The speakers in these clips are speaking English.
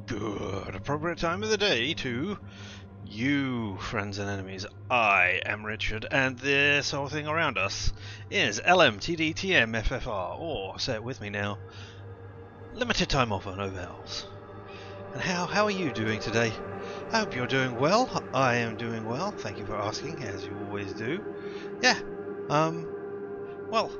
Good appropriate time of the day to you, friends and enemies. I am Richard, and this whole thing around us is LMTDTMFFR, or say it with me now, limited time offer, no vowels. And how are you doing today? I hope you're doing well. I am doing well. Thank you for asking, as you always do. Yeah. Well,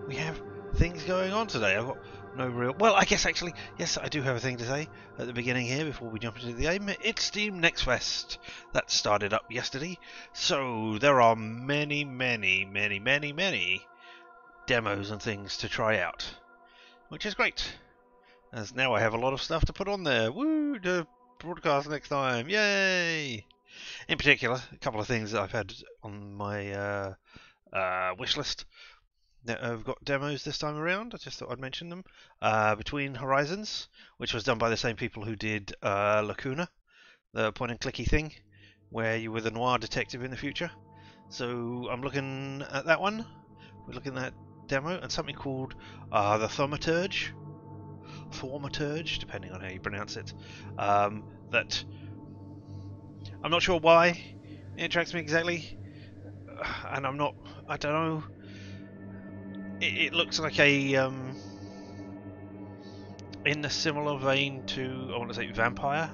we have things going on today. I've got no real... Well, I guess actually, yes, I do have a thing to say at the beginning here before we jump into the game. It's Steam Next Fest. That started up yesterday. So there are many demos and things to try out, which is great. As now I have a lot of stuff to put on there. Woo! To broadcast next time. Yay! In particular, a couple of things that I've had on my wish list that have got demos this time around. I just thought I'd mention them. Between Horizons, which was done by the same people who did Lacuna, the point and clicky thing, where you were the noir detective in the future. So I'm looking at that one. We're looking at that demo, and something called the Thaumaturge, depending on how you pronounce it. That I'm not sure why it attracts me exactly, and I don't know. It looks like a in a similar vein to, I want to say, Vampire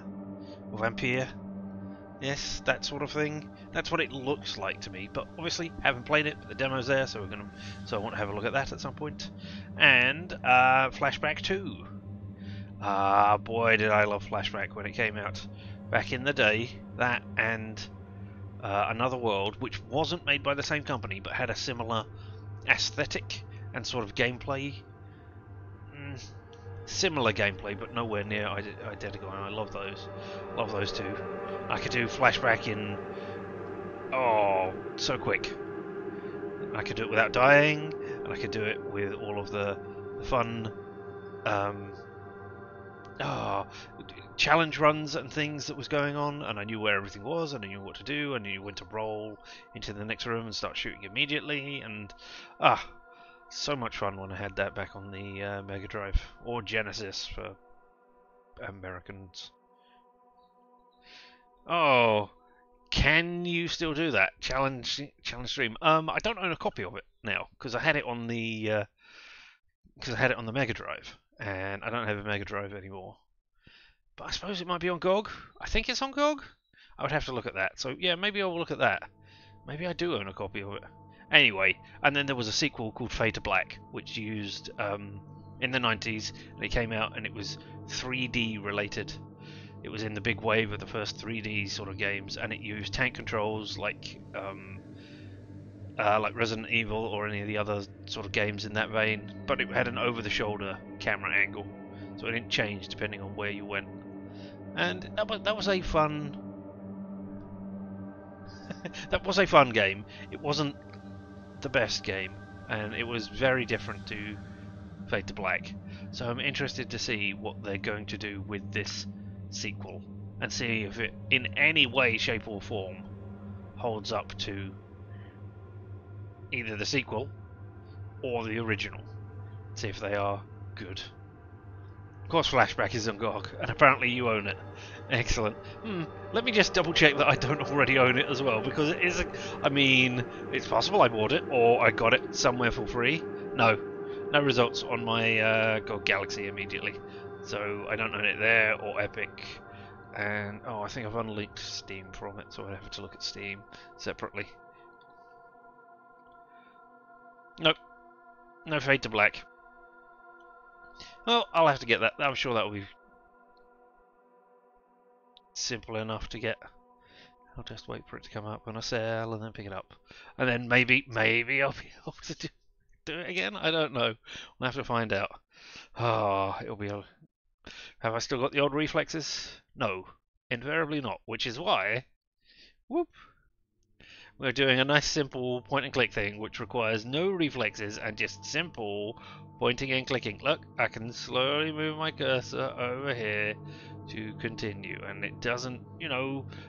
or Vampire. Yes, that sort of thing. That's what it looks like to me. But obviously, haven't played it. But the demo's there, so I want to have a look at that at some point. And Flashback 2. Boy, did I love Flashback when it came out back in the day. That and Another World, which wasn't made by the same company, but had a similar aesthetic and sort of gameplay. Similar gameplay, but nowhere near identical. And I love those two. I could do Flashback in so quick. I could do it without dying, and I could do it with all of the fun challenge runs and things that was going on, and I knew where everything was, and I knew what to do, and I knew when to roll into the next room and start shooting immediately, and so much fun when I had that back on the Mega Drive, or Genesis for Americans. Oh, can you still do that? Challenge stream. I don't own a copy of it now because I had it on the Mega Drive, and I don't have a Mega Drive anymore. But I suppose it might be on GOG. I think it's on GOG. I would have to look at that. So yeah, maybe I'll look at that. Maybe I do own a copy of it. Anyway, and then there was a sequel called Fade to Black, which used in the 90s, and it came out and it was 3D related. It was in the big wave of the first 3D sort of games, and it used tank controls like Resident Evil or any of the other sort of games in that vein, but it had an over-the-shoulder camera angle, so it didn't change depending on where you went. And that was a fun. That was a fun game. It wasn't the best game, and it was very different to Fade to Black. So I'm interested to see what they're going to do with this sequel, and see if it, in any way, shape, or form, holds up to either the sequel or the original. See if they are good. Of course, Flashback is on GOG, and apparently you own it. Excellent. Let me just double check that I don't already own it as well, because it is. It's possible I bought it or I got it somewhere for free. No results on my GOG Galaxy immediately, so I don't own it there or Epic. And I think I've unlinked Steam from it, so I have to look at Steam separately. Nope, no Fade to Black. Well, I'll have to get that. I'm sure that will be simple enough to get. I'll just wait for it to come up on a sale and then pick it up. And then maybe I'll be able to do it again. I don't know. We'll have to find out. It'll be... Have I still got the old reflexes? No. Invariably not. Which is why... We're doing a nice simple point and click thing which requires no reflexes and just simple pointing and clicking. Look, I can slowly move my cursor over here to continue, and it doesn't,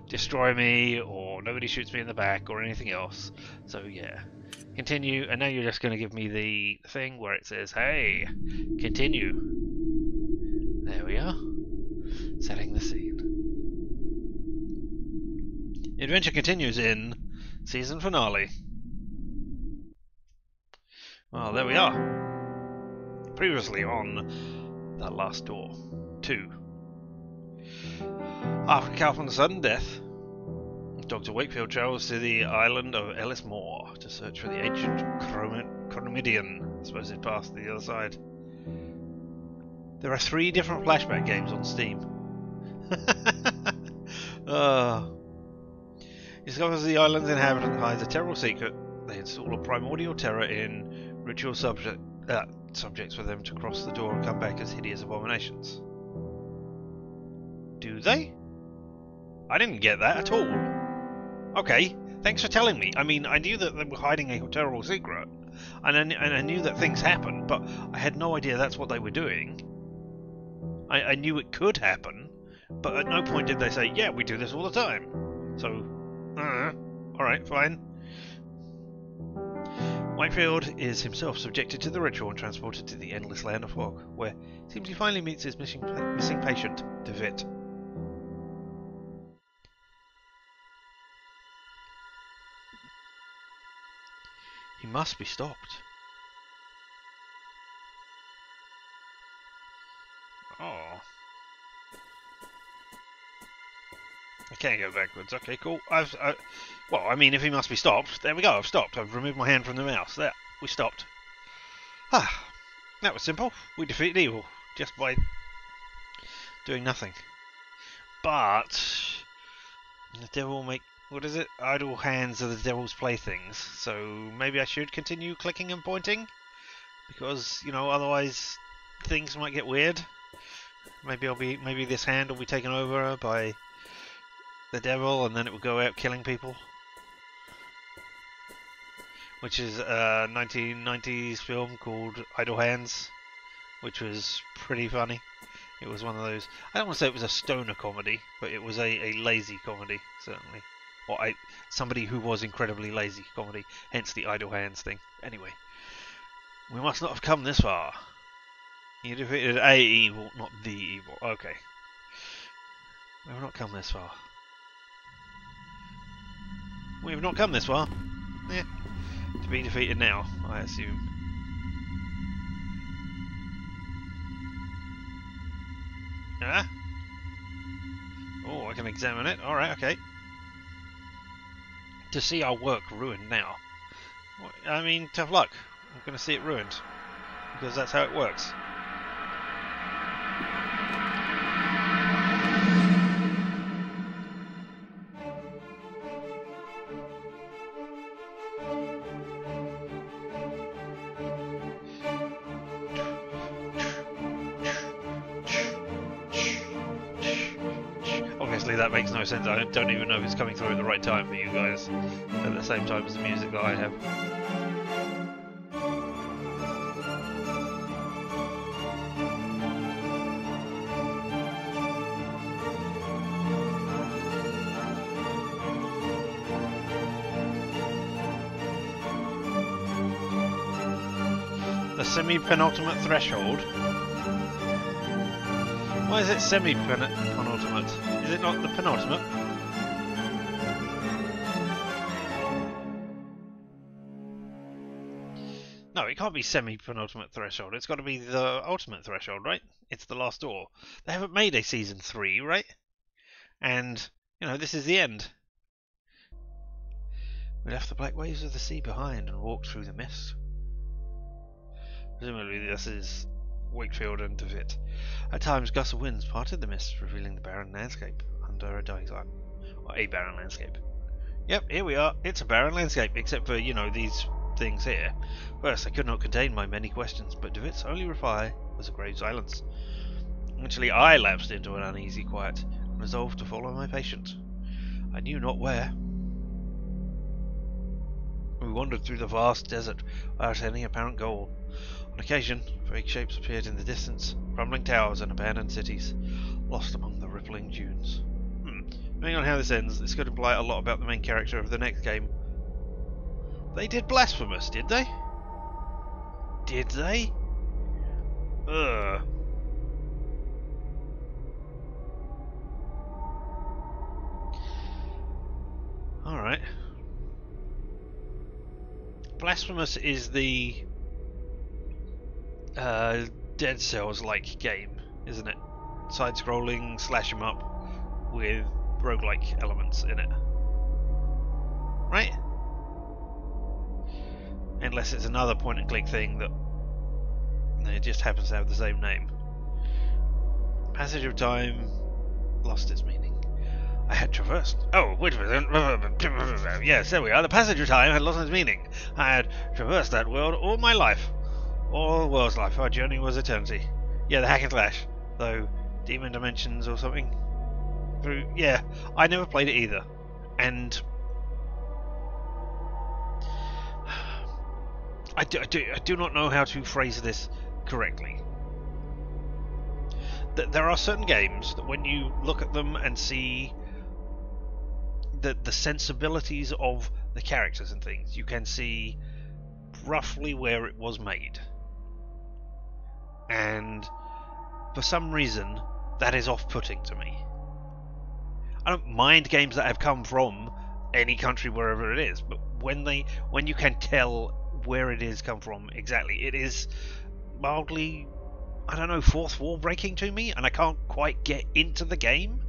destroy me, or nobody shoots me in the back or anything else. So yeah, continue, and now you're just going to give me the thing where it says, hey, continue. There we are. adventure continues in season finale. Well, there we are. Previously on The Last Door 2. After Kaufmann's sudden death, Dr. Wakefield travels to the island of Ellis Moor to search for the ancient Chronomidian, supposed path to the other side. There are 3 different flashback games on Steam. He discovers the island's inhabitant hides a terrible secret. They install a primordial terror in ritual subjects for them to cross the door and come back as hideous abominations. Do they? I didn't get that at all. Okay, thanks for telling me. I mean, I knew that they were hiding a terrible secret, and I knew that things happen, but I had no idea that's what they were doing. I knew it could happen, but at no point did they say, yeah, we do this all the time. So, alright, fine. Wakefield is himself subjected to the ritual and transported to the endless land of fog, where it seems he finally meets his missing patient, Devitt. He must be stopped. Oh. I can't go backwards. Okay, cool. Well, I mean, if he must be stopped, there we go. I've stopped. I've removed my hand from the mouse. There, we stopped. Ah, that was simple. We defeated evil just by doing nothing. But the devil will make, what is it? Idle hands are the devil's playthings. So maybe I should continue clicking and pointing, because otherwise things might get weird. Maybe this hand will be taken over by the devil, and then it will go out killing people. Which is a 1990s film called Idle Hands, which was pretty funny. It was one of those, I don't want to say it was a stoner comedy, but it was a lazy comedy, certainly. Or somebody who was incredibly lazy comedy, hence the Idle Hands thing. Anyway, we must not have come this far. You defeated a evil, not the evil. Okay. We have not come this far. We have not come this far. Yeah. To be defeated now, I assume. Ah? Oh, I can examine it. Alright, okay. To see our work ruined now. I mean, tough luck. I'm going to see it ruined. Because that's how it works. That makes no sense. I don't even know if it's coming through at the right time for you guys at the same time as the music that I have. The semi-penultimate threshold. Why is it semi-penultimate? Is it not the penultimate? No, it can't be semi-penultimate threshold. It's got to be the ultimate threshold, right? It's the last door. They haven't made a season 3, right? And, this is the end. We left the black waves of the sea behind and walked through the mist. Presumably this is Wakefield and Devitt. At times, gusts of winds parted the mist, revealing the barren landscape under a dying sun. Or a barren landscape. Yep, here we are. It's a barren landscape, except for, these things here. First, I could not contain my many questions, but Devitt's only reply was a grave silence. Eventually, I lapsed into an uneasy quiet, and resolved to follow my patient. I knew not where. We wandered through the vast desert without any apparent goal. On occasion, vague shapes appeared in the distance, crumbling towers and abandoned cities, lost among the rippling dunes. Depending on how this ends, this could imply a lot about the main character of the next game. They did Blasphemous, did they? Did they? Ugh. Right. Blasphemous is the Dead Cells-like game, isn't it? Side-scrolling, slash 'em up with roguelike elements in it. Right? Unless it's another point-and-click thing that it just happens to have the same name. Passage of time lost its meaning. I had traversed. Oh, wait a minute. Yes, there we are. The passage of time had lost its meaning. I had traversed that world all my life. All the world's life. Our journey was eternity. Yeah, the hack and slash. Though, demon dimensions or something. Yeah, I never played it either. And I do not know how to phrase this correctly. There are certain games that when you look at them and see the sensibilities of the characters and things, you can see roughly where it was made. And for some reason, that is off-putting to me. I don't mind games that have come from any country, wherever it is, but when you can tell where it is come from exactly, it is mildly, I don't know, fourth wall breaking to me, and I can't quite get into the game.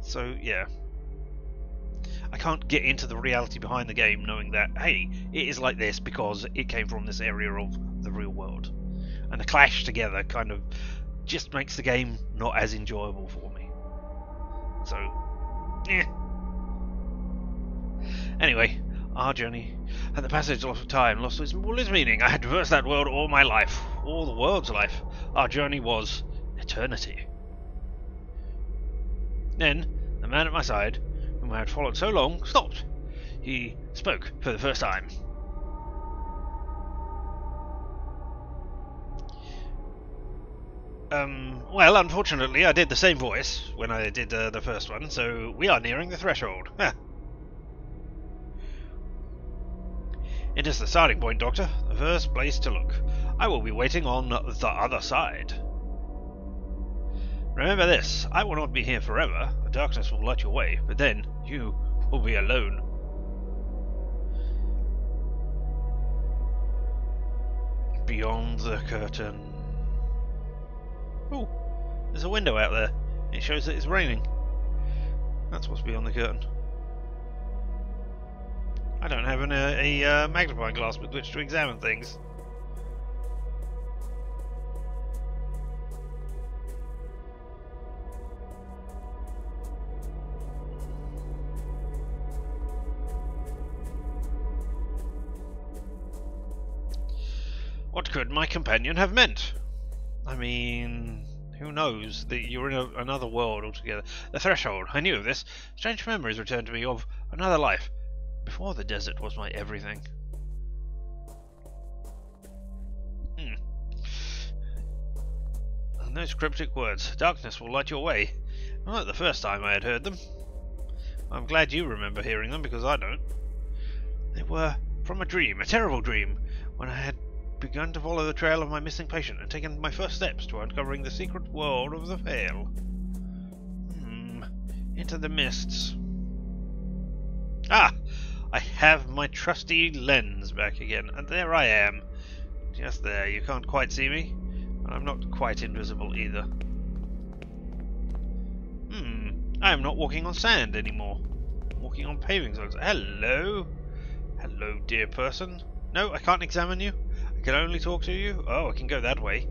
So yeah, I can't get into the reality behind the game, knowing that hey, it is like this because it came from this area of the real world, and the clash together kind of just makes the game not as enjoyable for me. So, Anyway, our journey and the passage of time lost its meaning. I had traversed that world all my life, all the world's life. Our journey was eternity. Then, the man at my side, whom I had followed so long, stopped. He spoke for the first time. Well, unfortunately, I did the same voice when I did the first one, so we are nearing the threshold. It is the starting point, Doctor. The first place to look. I will be waiting on the other side. Remember this, I will not be here forever. The darkness will light your way, but then you will be alone. Beyond the curtain. Oh, there's a window out there. It shows that it's raining. That's what's beyond the curtain. I don't have a magnifying glass with which to examine things. What could my companion have meant? I mean, who knows? You're in another world altogether. The threshold. I knew of this. Strange memories returned to me of another life. Before the desert was my everything. And those cryptic words. Darkness will light your way. Not like the first time I had heard them. I'm glad you remember hearing them, because I don't. They were from a dream, a terrible dream, when I had begun to follow the trail of my missing patient and taken my first steps to uncovering the secret world of the Vale. Into the mists. Ah! I have my trusty lens back again, and there I am. Just there, you can't quite see me, and I'm not quite invisible either. I am not walking on sand anymore. I'm walking on paving stones. Hello? Hello, dear person. No, I can't examine you. I can only talk to you. Oh, I can go that way.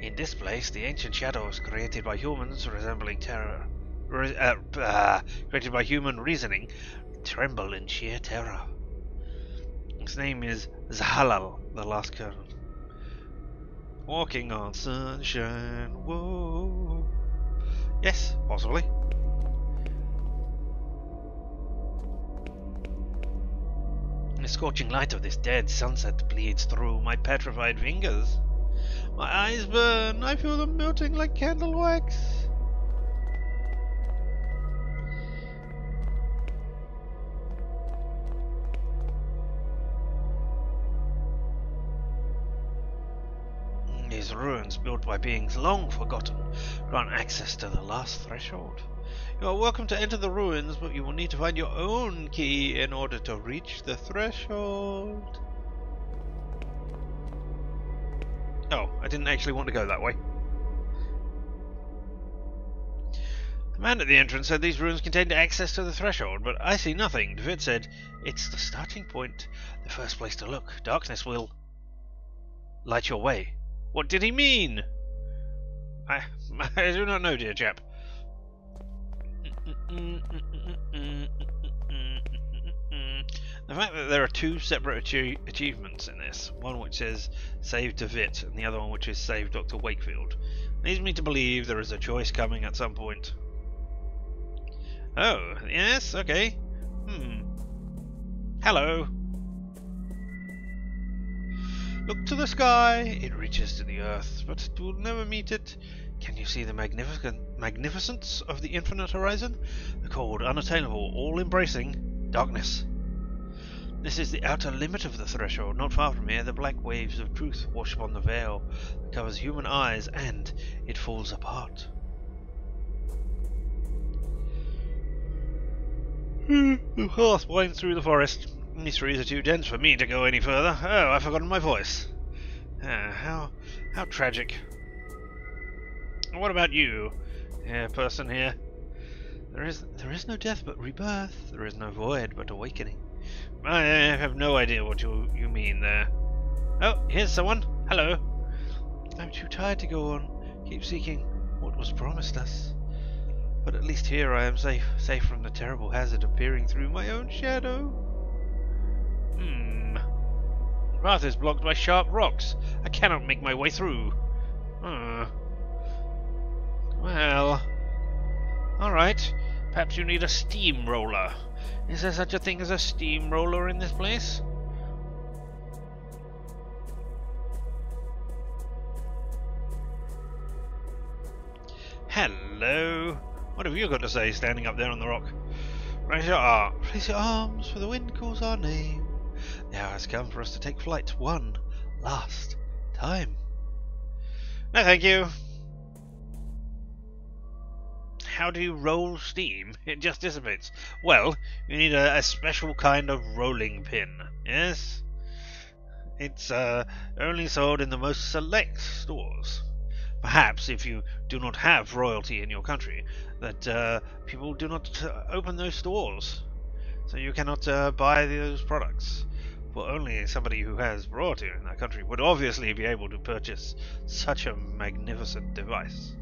In this place, the ancient shadows created by humans resembling terror. Created by human reasoning, tremble in sheer terror. His name is Zahalal, the last colonel. Walking on sunshine, whoa. Yes, possibly. The scorching light of this dead sunset bleeds through my petrified fingers. My eyes burn, I feel them melting like candle wax. These ruins, built by beings long forgotten, grant access to the last threshold. You are welcome to enter the ruins, but you will need to find your own key in order to reach the threshold. Oh, I didn't actually want to go that way. The man at the entrance said these ruins contained access to the threshold, but I see nothing. Devitt said, it's the starting point, the first place to look. Darkness will light your way. What did he mean? I do not know, dear chap. The fact that there are two separate achievements in this, one which says save Devitt and the other one which is save Dr Wakefield, leads me to believe there is a choice coming at some point. Oh, yes, okay. Hello. Look to the sky, it reaches to the earth, but it will never meet it. Can you see the magnificence of the infinite horizon? The cold, unattainable, all-embracing darkness. This is the outer limit of the threshold. Not far from here, the black waves of truth wash upon the veil that covers human eyes, and it falls apart. The path winds through the forest. These trees are too dense for me to go any further. Oh, I've forgotten my voice. How tragic. What about you, person here? There is no death but rebirth. There is no void but awakening. I have no idea what you mean there. Oh, here's someone. Hello. I'm too tired to go on. Keep seeking what was promised us. But at least here I am safe from the terrible hazard of peering through my own shadow. The path is blocked by sharp rocks. I cannot make my way through. Well, alright. Perhaps you need a steamroller. Is there such a thing as a steamroller in this place? Hello. What have you got to say, standing up there on the rock? Raise your arms, for the wind calls our name. The hour has come for us to take flight one last time. No, thank you. How do you roll steam? It just dissipates. Well, you need a special kind of rolling pin. Yes? It's only sold in the most select stores. Perhaps if you do not have royalty in your country, that people do not open those stores, so you cannot buy those products. For only somebody who has royalty in that country would obviously be able to purchase such a magnificent device.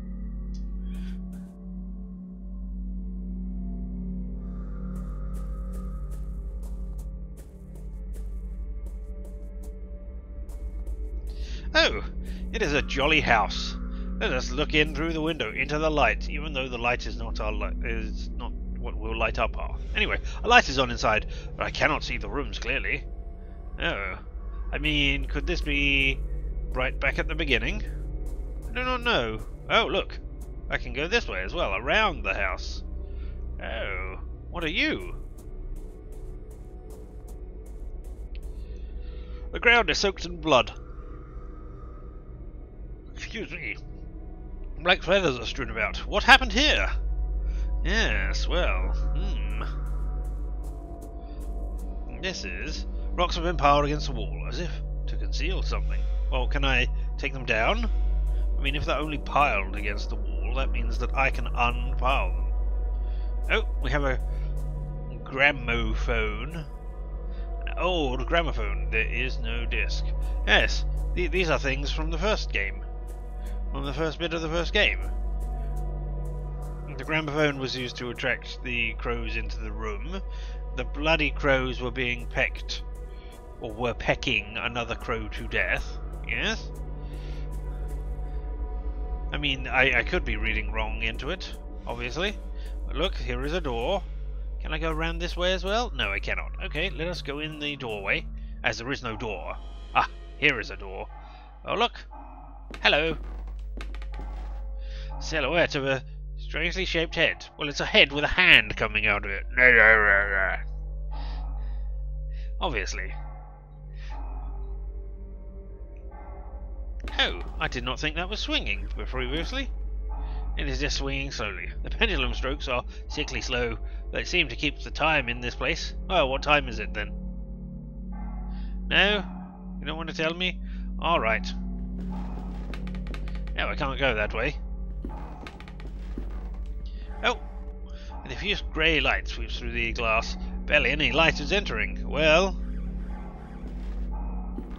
Oh, it is a jolly house. Let us look in through the window into the light, even though the light is not what will light up our. Anyway, a light is on inside, but I cannot see the rooms clearly. Oh, I mean, could this be right back at the beginning? I do not know. Oh, look, I can go this way as well, around the house. Oh, what are you? The ground is soaked in blood. Excuse me. Black feathers are strewn about. What happened here? Yes, well, This is... Rocks have been piled against the wall, as if to conceal something. Well, can I take them down? I mean, if they're only piled against the wall, that means that I can unpile them. Oh, we have a gramophone. An old gramophone. There is no disc. Yes, these are things from the first game. From the first bit of the first game. The gramophone was used to attract the crows into the room. The bloody crows were being pecked, or were pecking another crow to death. Yes? I mean, I could be reading wrong into it, obviously. But look, here is a door. Can I go around this way as well? No, I cannot. Okay, let us go in the doorway, as there is no door. Ah, here is a door. Oh, look. Hello. Silhouette of a strangely shaped head. Well, it's a head with a hand coming out of it. Obviously. Oh, I did not think that was swinging previously. It is just swinging slowly. The pendulum strokes are sickly slow, but it seems to keep the time in this place. Oh, what time is it then? No? You don't want to tell me? Alright. No, I can't go that way. Oh! A diffuse grey light sweeps through the glass. Barely any light is entering. Well...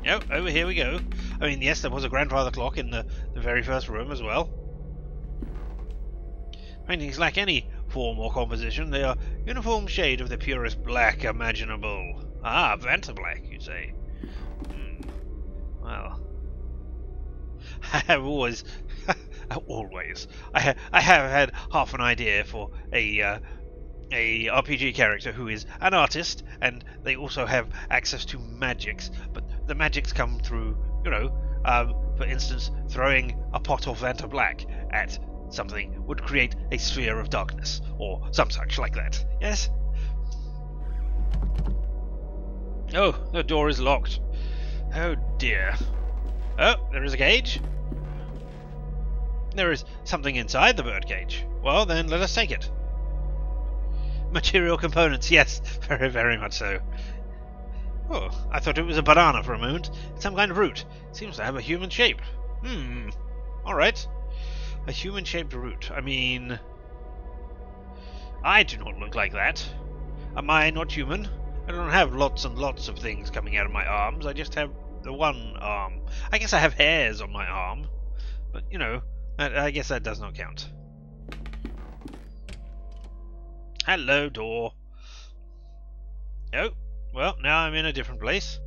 Oh, over here we go. I mean, yes, there was a grandfather clock in the very first room as well. Paintings lack any form or composition. They are uniform shade of the purest black imaginable. Ah, Vanta black, you say? Well, I have always, I have had half an idea for a RPG character who is an artist, and they also have access to magics. But the magics come through, you know, for instance, throwing a pot of Vanta black at something would create a sphere of darkness, or some such like that. Yes? Oh, the door is locked. Oh dear. Oh, there is a cage. There is something inside the birdcage. Well, then let us take it. Material components, yes, very, very much so. Oh, I thought it was a banana for a moment. It's some kind of root. It seems to have a human shape. Alright. A human-shaped root. I mean... I do not look like that. Am I not human? I don't have lots and lots of things coming out of my arms. I just have the one arm. I guess I have hairs on my arm. But, you know, I guess that does not count. Hello, door. Oh, well, now I'm in a different place.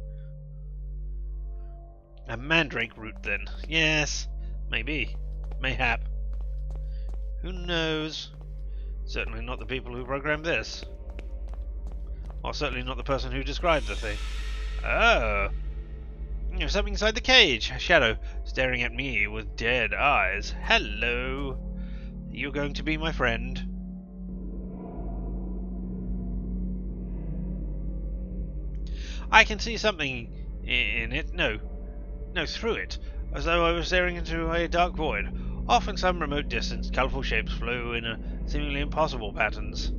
A mandrake root, then. Yes, maybe. Mayhap. Who knows? Certainly not the people who programmed this. Or certainly not the person who described the thing. Oh! There's something inside the cage. A shadow staring at me with dead eyes. Hello! Are you going to be my friend? I can see something in it. No, through it. As though I was staring into a dark void. Off in some remote distance, colourful shapes flow in seemingly impossible patterns.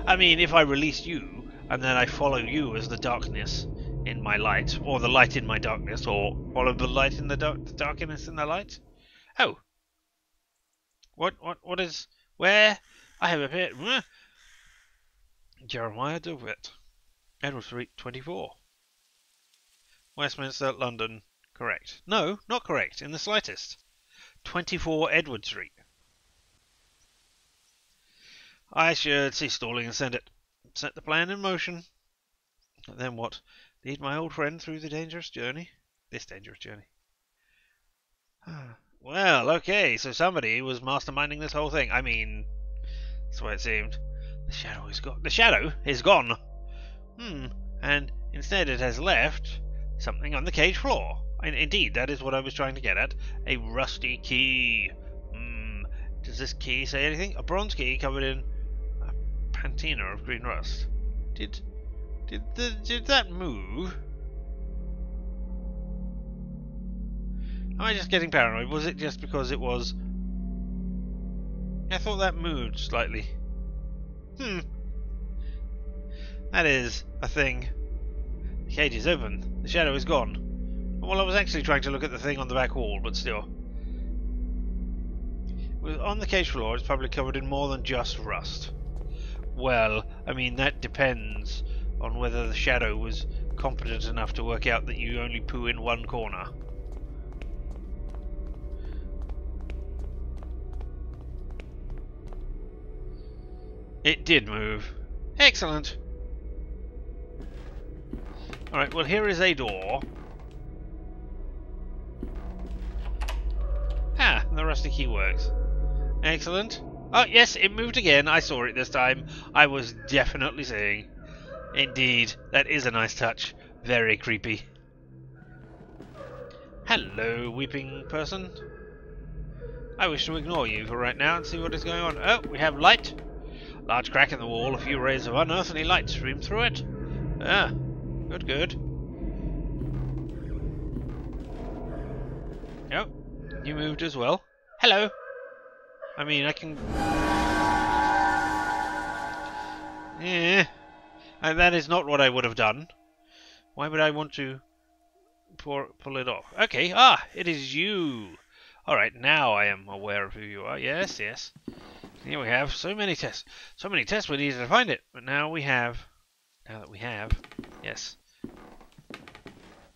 I mean, if I release you, and then I follow you as the darkness in my light, or the light in my darkness, or follow the light in the darkness in the light? Oh. What is... Where? I have appeared... Jeremiah Devitt. Edward Street, 24. Westminster, London. Correct. No, not correct, in the slightest. 24 Edward Street. I should cease stalling and set the plan in motion. And then what? Lead my old friend through the dangerous journey? This dangerous journey. Well, okay, so somebody was masterminding this whole thing. I mean, that's the way it seemed. The shadow is gone. The shadow is gone! And instead it has left something on the cage floor. And indeed, that is what I was trying to get at. A rusty key. Does this key say anything? A bronze key covered in a patina of green rust. Did that move? Am I just getting paranoid? Was it just because it was... I thought that moved slightly. That is a thing. The cage is open. The shadow is gone. Well, I was actually trying to look at the thing on the back wall, but still. On the cage floor, it's probably covered in more than just rust. Well, I mean, that depends on whether the shadow was competent enough to work out that you only poo in one corner. It did move. Excellent. Alright, well, here is a door. Ah, the rusty key works. Excellent. Oh, yes, it moved again. I saw it this time. I was definitely seeing. Indeed, that is a nice touch. Very creepy. Hello, weeping person. I wish to ignore you for right now and see what is going on. Oh, we have light. Large crack in the wall, a few rays of unearthly light stream through it. Ah, good. Yep, you moved as well. Hello! I mean, I can... Yeah, that is not what I would have done. Why would I want to pull it off? Okay, it is you! Alright, now I am aware of who you are. Yes, yes. Here we have so many tests. So many tests we needed to find it. But now we have... Now that we have... Yes.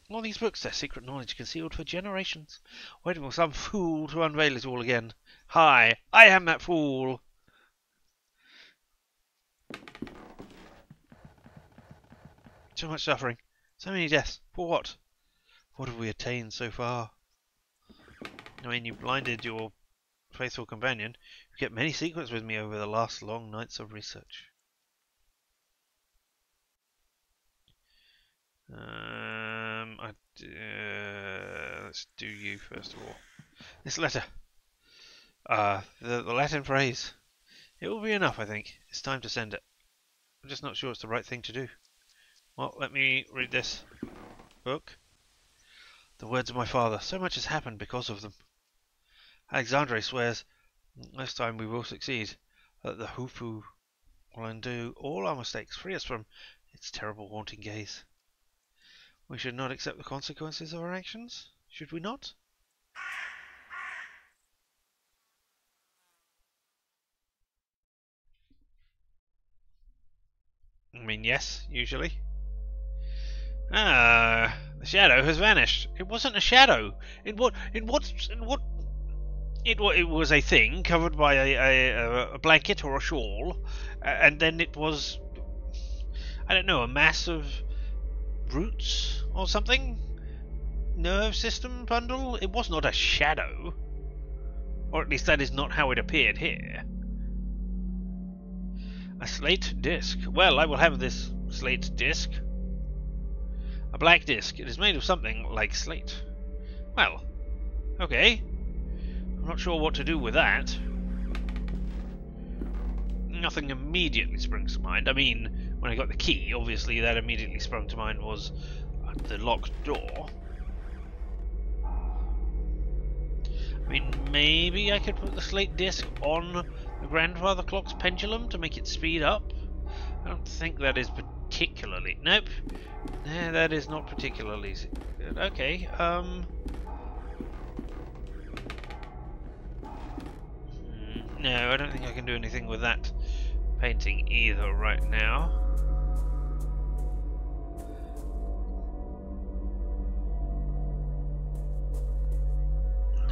All these books, their secret knowledge concealed for generations. Waiting for some fool to unveil it all again. Hi, I am that fool! So much suffering. So many deaths. For what? What have we attained so far? I mean, you blinded your faithful companion. You kept many secrets with me over the last long nights of research. Let's do you first of all. This letter. The Latin phrase. It will be enough, I think. It's time to send it. I'm just not sure it's the right thing to do. Well, let me read this book. The words of my father. So much has happened because of them. Alexandre swears this time we will succeed. That the Hufu will undo all our mistakes, free us from its terrible haunting gaze. We should not accept the consequences of our actions, should we not? I mean, yes, usually. The shadow has vanished. It wasn't a shadow. It was a thing covered by a blanket or a shawl, and then it was, I don't know, a mass of roots or something? Nerve system bundle? It was not a shadow. Or at least that is not how it appeared here. A slate disc. Well, I will have this slate disc. A black disc. It is made of something like slate. Well, okay. I'm not sure what to do with that. Nothing immediately springs to mind. I mean, when I got the key, obviously that immediately sprung to mind was the locked door. I mean, maybe I could put the slate disc on the grandfather clock's pendulum to make it speed up. I don't think that is particularly... Nope. Nah, that is not particularly good. Okay, no, I don't think I can do anything with that painting either right now.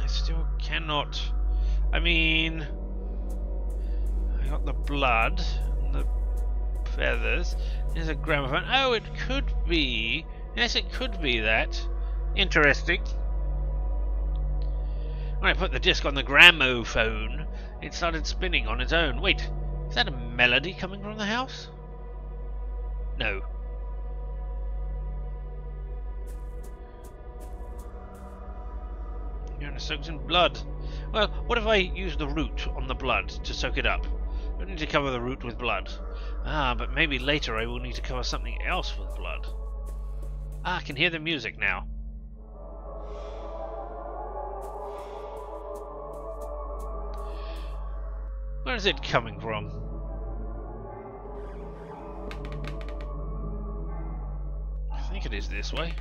I still cannot... I mean... I got the blood and the feathers. There's a gramophone. Oh, it could be... Yes, it could be that. Interesting. When I put the disc on the gramophone, it started spinning on its own. Wait, is that a melody coming from the house? No. You're soaked in blood. Well, what if I use the root on the blood to soak it up? I don't need to cover the root with blood. But maybe later I will need to cover something else with blood. I can hear the music now. Where is it coming from? I think it is this way.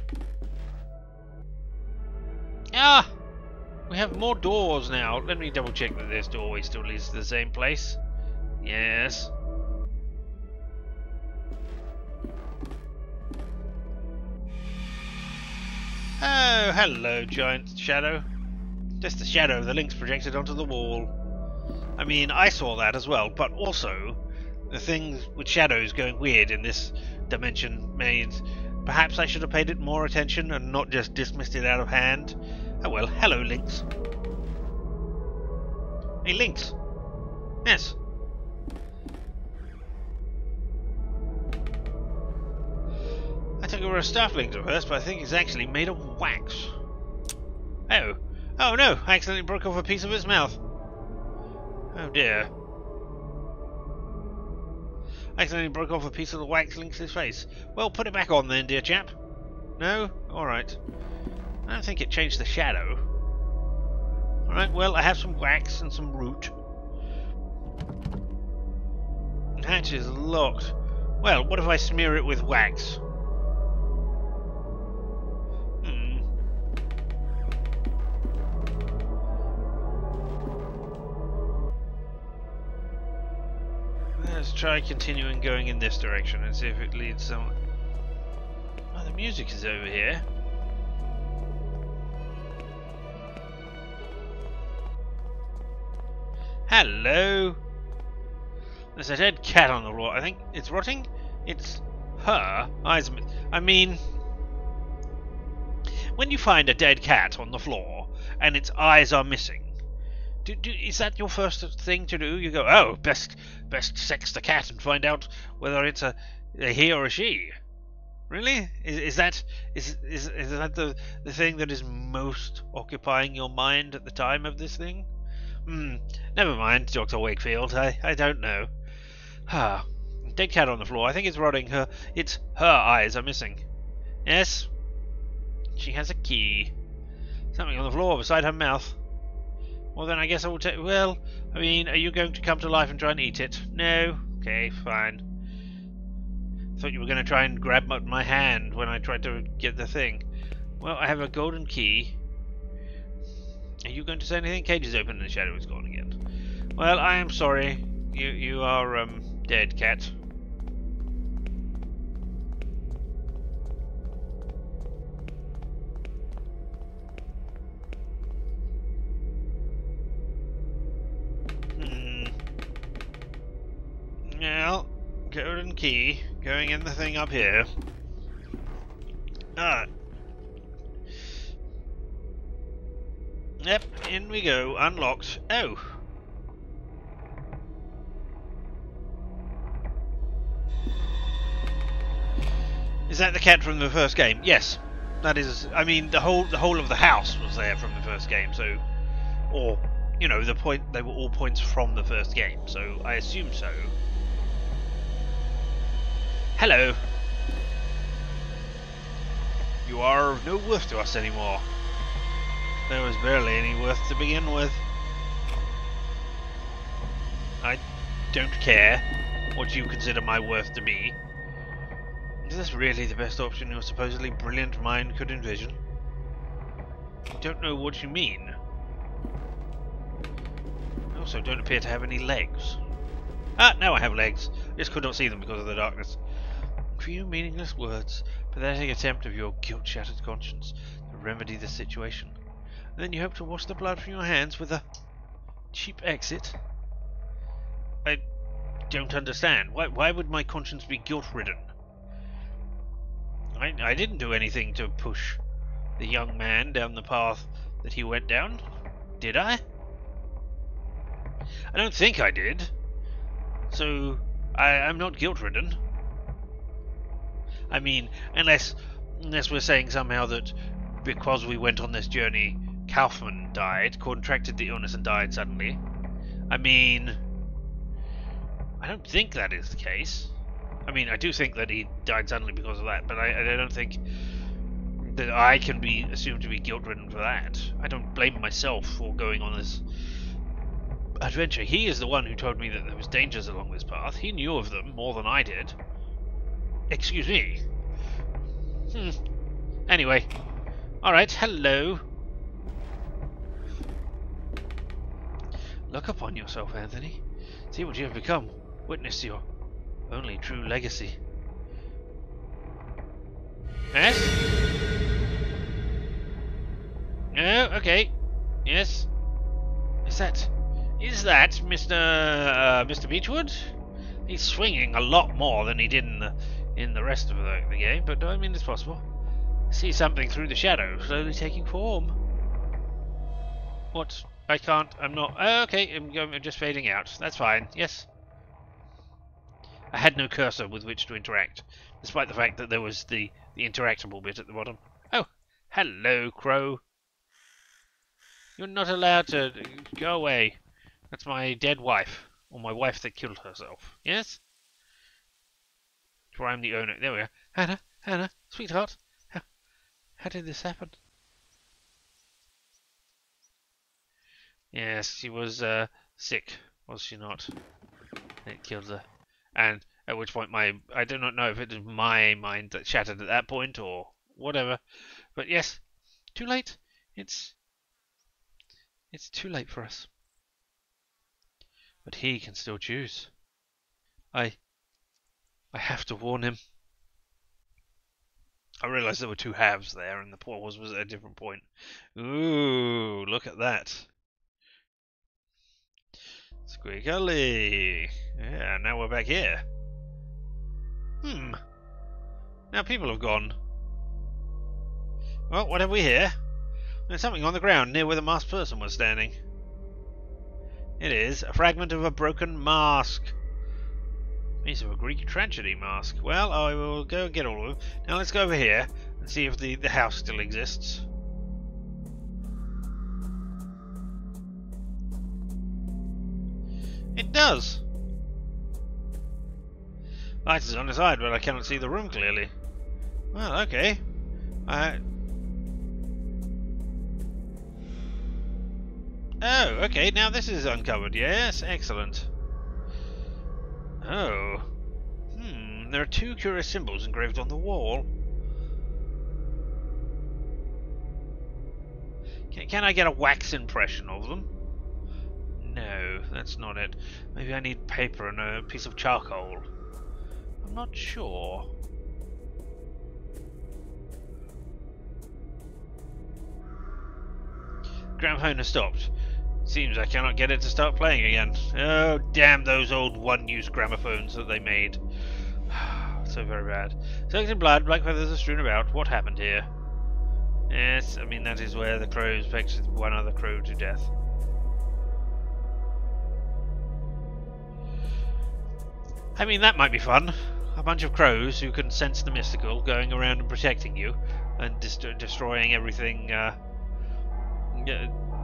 Ah! We have more doors now. Let me double check that this doorway still leads to the same place. Yes. Oh, hello, giant shadow. Just a shadow, the links projected onto the wall. I mean, I saw that as well, but also the things with shadows going weird in this dimension made... Perhaps I should have paid it more attention and not just dismissed it out of hand. Oh well, hello, Lynx. Hey, Lynx. Yes. I took it for a staffling at first, but I think it's actually made of wax. Oh. Oh no, I accidentally broke off a piece of its mouth. Oh dear. I accidentally broke off a piece of the wax Lynx's face. Well, put it back on then, dear chap. No? Alright. I don't think it changed the shadow. Alright, well, I have some wax and some root. The hatch is locked. Well, what if I smear it with wax? Let's try continuing going in this direction and see if it leads somewhere. Oh, the music is over here. Hello! There's a dead cat on the floor. I think it's rotting. It's her eyes. I mean, when you find a dead cat on the floor and its eyes are missing, is that your first thing to do? You go, oh, best sex the cat and find out whether it's a he or a she. Really? Is that the thing that is most occupying your mind at the time of this thing? Never mind, Dr. Wakefield. I don't know. Dead cat on the floor. I think it's rotting. Her eyes are missing. Yes. She has a key. Something on the floor beside her mouth. Well, then I guess I will take... Well, I mean, are you going to come to life and try and eat it? No? Okay, fine. I thought you were going to try and grab my hand when I tried to get the thing. Well, I have a golden key. Are you going to say anything? Cage is open and the shadow is gone again. Well, I am sorry. You are, dead, cat. Well, golden key, going in the thing up here. Yep, in we go, unlocked. Oh! Is that the cat from the first game? Yes. That is, I mean, the whole of the house was there from the first game, so... Or, you know, they were all points from the first game, so I assume so. Hello. You are of no worth to us anymore. There was barely any worth to begin with. I don't care what you consider my worth to be. Is this really the best option your supposedly brilliant mind could envision? I don't know what you mean. I also don't appear to have any legs. Now I have legs. I just could not see them because of the darkness. Few meaningless words, pathetic attempt of your guilt-shattered conscience to remedy the situation. And then you hope to wash the blood from your hands with a cheap exit? I don't understand. Why would my conscience be guilt-ridden? I didn't do anything to push the young man down the path that he went down, did I? I don't think I did. So, I'm not guilt-ridden. I mean, unless we're saying somehow that because we went on this journey, Kaufmann died, contracted the illness and died suddenly. I mean, I don't think that is the case. I mean, I do think that he died suddenly because of that, but I don't think that I can be assumed to be guilt-ridden for that. I don't blame myself for going on this adventure. He is the one who told me that there was dangers along this path. He knew of them more than I did. Excuse me. Anyway. Alright, hello. Look upon yourself, Anthony. See what you have become. Witness your only true legacy. Yes? Oh, okay. Yes. Is that Mr. Beechworth? He's swinging a lot more than he did in the rest of the game, but I mean, it's possible. See something through the shadow, slowly taking form. What? I can't. I'm not. Oh, okay, I'm just fading out. That's fine. Yes. I had no cursor with which to interact, despite the fact that there was the interactable bit at the bottom. Oh, hello, Crow. You're not allowed to go away. That's my dead wife, or my wife that killed herself. Yes? For I'm the owner. There we are. Hannah, sweetheart. How did this happen? Yes, she was sick, was she not? It killed her. And at which point I do not know if it was my mind that shattered at that point or whatever. But yes, too late. It's too late for us. But he can still choose. I have to warn him. I realised there were two halves there, and the pause was at a different point. Ooh, look at that. Squiggly. Yeah, now we're back here. Now people have gone. Well, what have we here? There's something on the ground near where the masked person was standing. It is a fragment of a broken mask. Piece of a Greek tragedy mask. Well, I will go and get all of them. Now let's go over here and see if the house still exists. It does. Light is on the side, but I cannot see the room clearly. Well, okay. Oh, okay, now this is uncovered. Yes, excellent. Oh. There are two curious symbols engraved on the wall. Can I get a wax impression of them? No, that's not it. Maybe I need paper and a piece of charcoal. I'm not sure. Gramophone has stopped. Seems I cannot get it to start playing again. Oh, damn those old one-use gramophones that they made. So very bad. Soaked in blood, black feathers are strewn about. What happened here? Yes, I mean that is where the crows pecked one other crow to death. I mean, that might be fun. A bunch of crows who can sense the mystical going around and protecting you and destroying everything,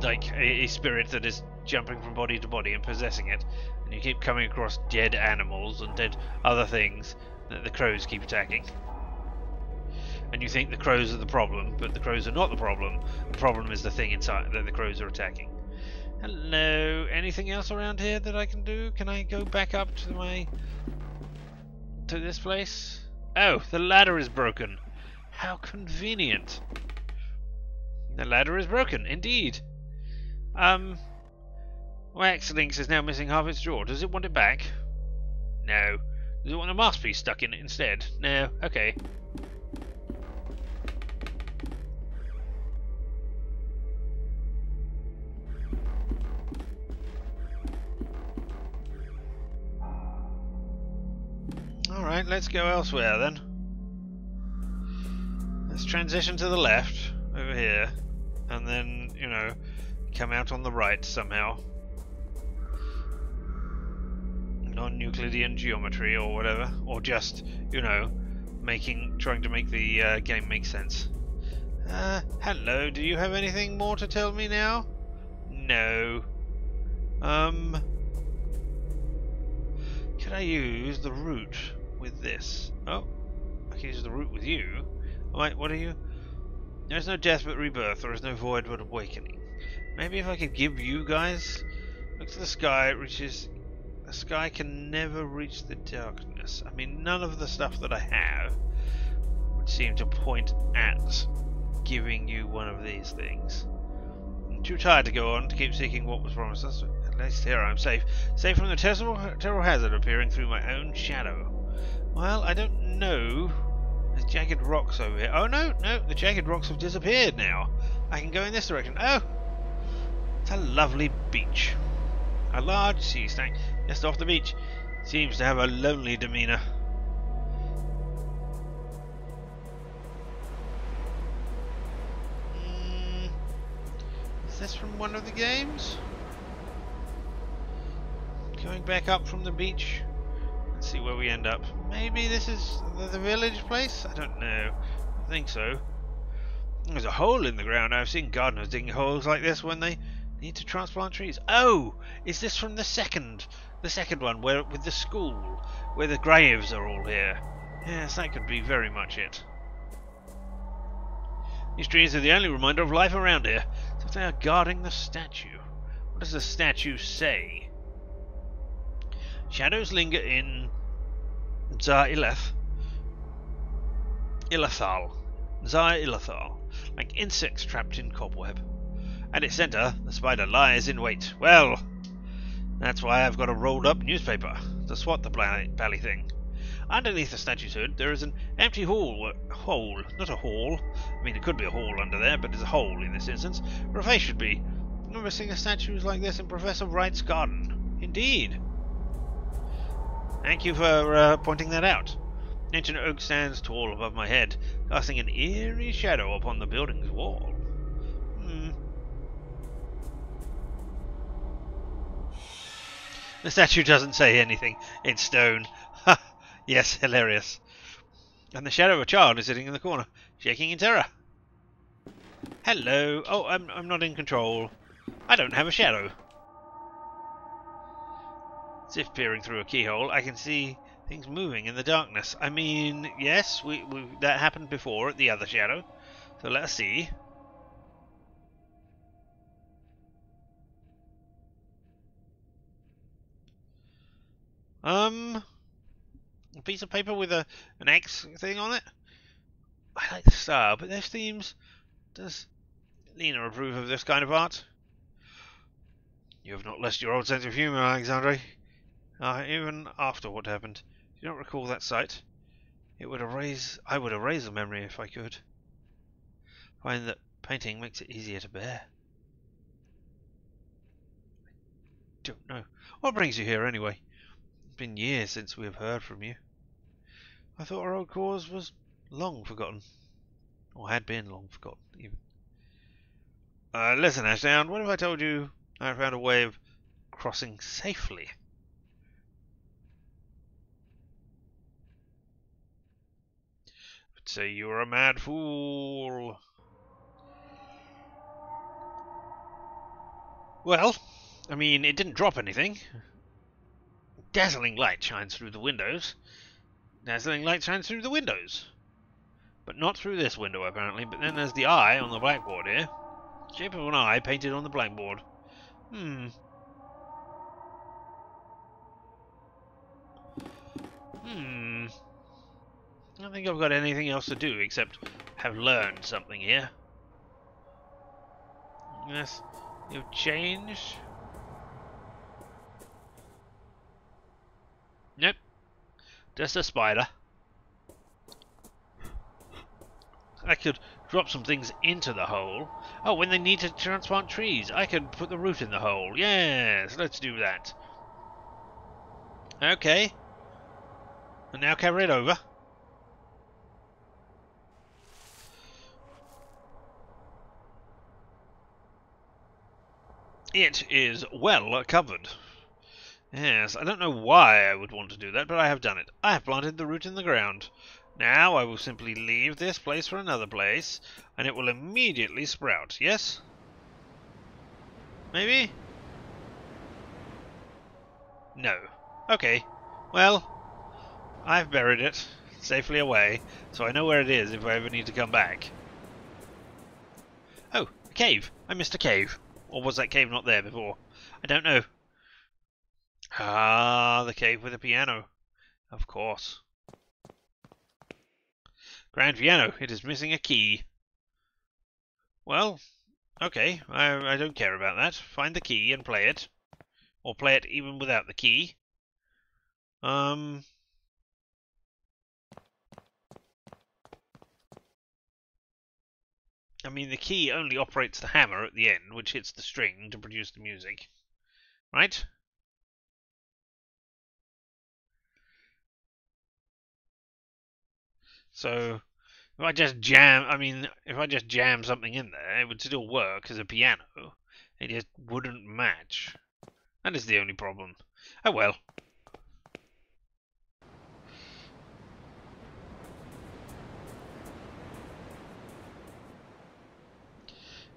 like a spirit that is jumping from body to body and possessing it. And you keep coming across dead animals and dead other things that the crows keep attacking. And you think the crows are the problem, but the crows are not the problem. The problem is the thing inside that the crows are attacking. Hello, anything else around here that I can do? Can I go back up to this place? Oh, the ladder is broken. How convenient. The ladder is broken, indeed. Wax Links is now missing half its jaw. Does it want it back? No. Does it want a masterpiece stuck in it instead? No. Okay. Alright, let's go elsewhere then. Let's transition to the left, over here, and then, you know, come out on the right somehow. Non-Euclidean geometry or whatever, or just, you know, trying to make the game make sense. Hello, do you have anything more to tell me now? No. Can I use the root with this? Oh, I can use the root with you. Alright, what are you? There is no death but rebirth, there is no void but awakening. Maybe if I could give you guys... Look to the sky, it reaches... The sky can never reach the darkness. I mean, none of the stuff that I have would seem to point at giving you one of these things. I'm too tired to go on to keep seeking what was promised. At least here I'm safe. Safe from the terrible hazard appearing through my own shadow. Well, I don't know. There's jagged rocks over here. Oh no, the jagged rocks have disappeared now. I can go in this direction. Oh! It's a lovely beach. A large sea snake just off the beach. Seems to have a lonely demeanour. Is this from one of the games? Going back up from the beach. Let's see where we end up. Maybe this is the village place? I don't know. I think so. There's a hole in the ground. I've seen gardeners digging holes like this when they need to transplant trees. Oh! Is this from the second one, where with the school, where the graves are all here? Yes, that could be very much it. These trees are the only reminder of life around here. As if they are guarding the statue. What does the statue say? Shadows linger in Zar-Ileth. Ilethal. Zar-Ilethal. Like insects trapped in cobweb. At its centre, the spider lies in wait. Well, that's why I've got a rolled up newspaper to swat the bally thing. Underneath the statue's hood, there is an empty hole, not a hall. I mean, it could be a hall under there, but it's a hole in this instance, where a face should be. I've never seen a statue like this in Professor Wright's garden. Indeed. Thank you for pointing that out. Ancient oak stands tall above my head, casting an eerie shadow upon the building's wall. The statue doesn't say anything. It's stone. Ha! Yes, hilarious. And the shadow of a child is sitting in the corner, shaking in terror. Hello. Oh, I'm not in control. I don't have a shadow. As if peering through a keyhole, I can see things moving in the darkness. I mean, yes, that happened before at the other shadow. So let us see. A piece of paper with an X thing on it. I like the style, but there seems... Does Lena approve of this kind of art? You have not lost your old sense of humour, Alexandre. Even after what happened. Do you not recall that sight? I would erase the memory if I could. Find that painting makes it easier to bear. I don't know. What brings you here anyway? It's been years since we have heard from you. I thought our old cause was long forgotten. Or had been long forgotten, even. Listen, Ashdown, what if I told you I found a way of crossing safely? I'd say you were a mad fool. Well, I mean, it didn't drop anything. Dazzling light shines through the windows. Dazzling light shines through the windows. But not through this window, apparently. But then there's the eye on the blackboard here. Shape of an eye painted on the blackboard. I don't think I've got anything else to do except have learned something here. Yes, you've changed. Nope. Just a spider. I could drop some things into the hole. Oh, when they need to transplant trees, I could put the root in the hole. Yes, let's do that. Okay. And now carry it over. It is well covered. Yes, I don't know why I would want to do that, but I have done it. I have planted the root in the ground. Now I will simply leave this place for another place, and it will immediately sprout, yes? Maybe? No. Okay. Well, I've buried it safely away, so I know where it is if I ever need to come back. Oh, a cave. I missed a cave. Or was that cave not there before? I don't know. Ah, the cave with the piano. Of course. Grand piano. It is missing a key. Well, okay. I don't care about that. Find the key and play it. Or play it even without the key. I mean, the key only operates the hammer at the end, which hits the string to produce the music. Right? So, if I just jam something in there, it would still work as a piano. It just wouldn't match. That is the only problem. Oh well.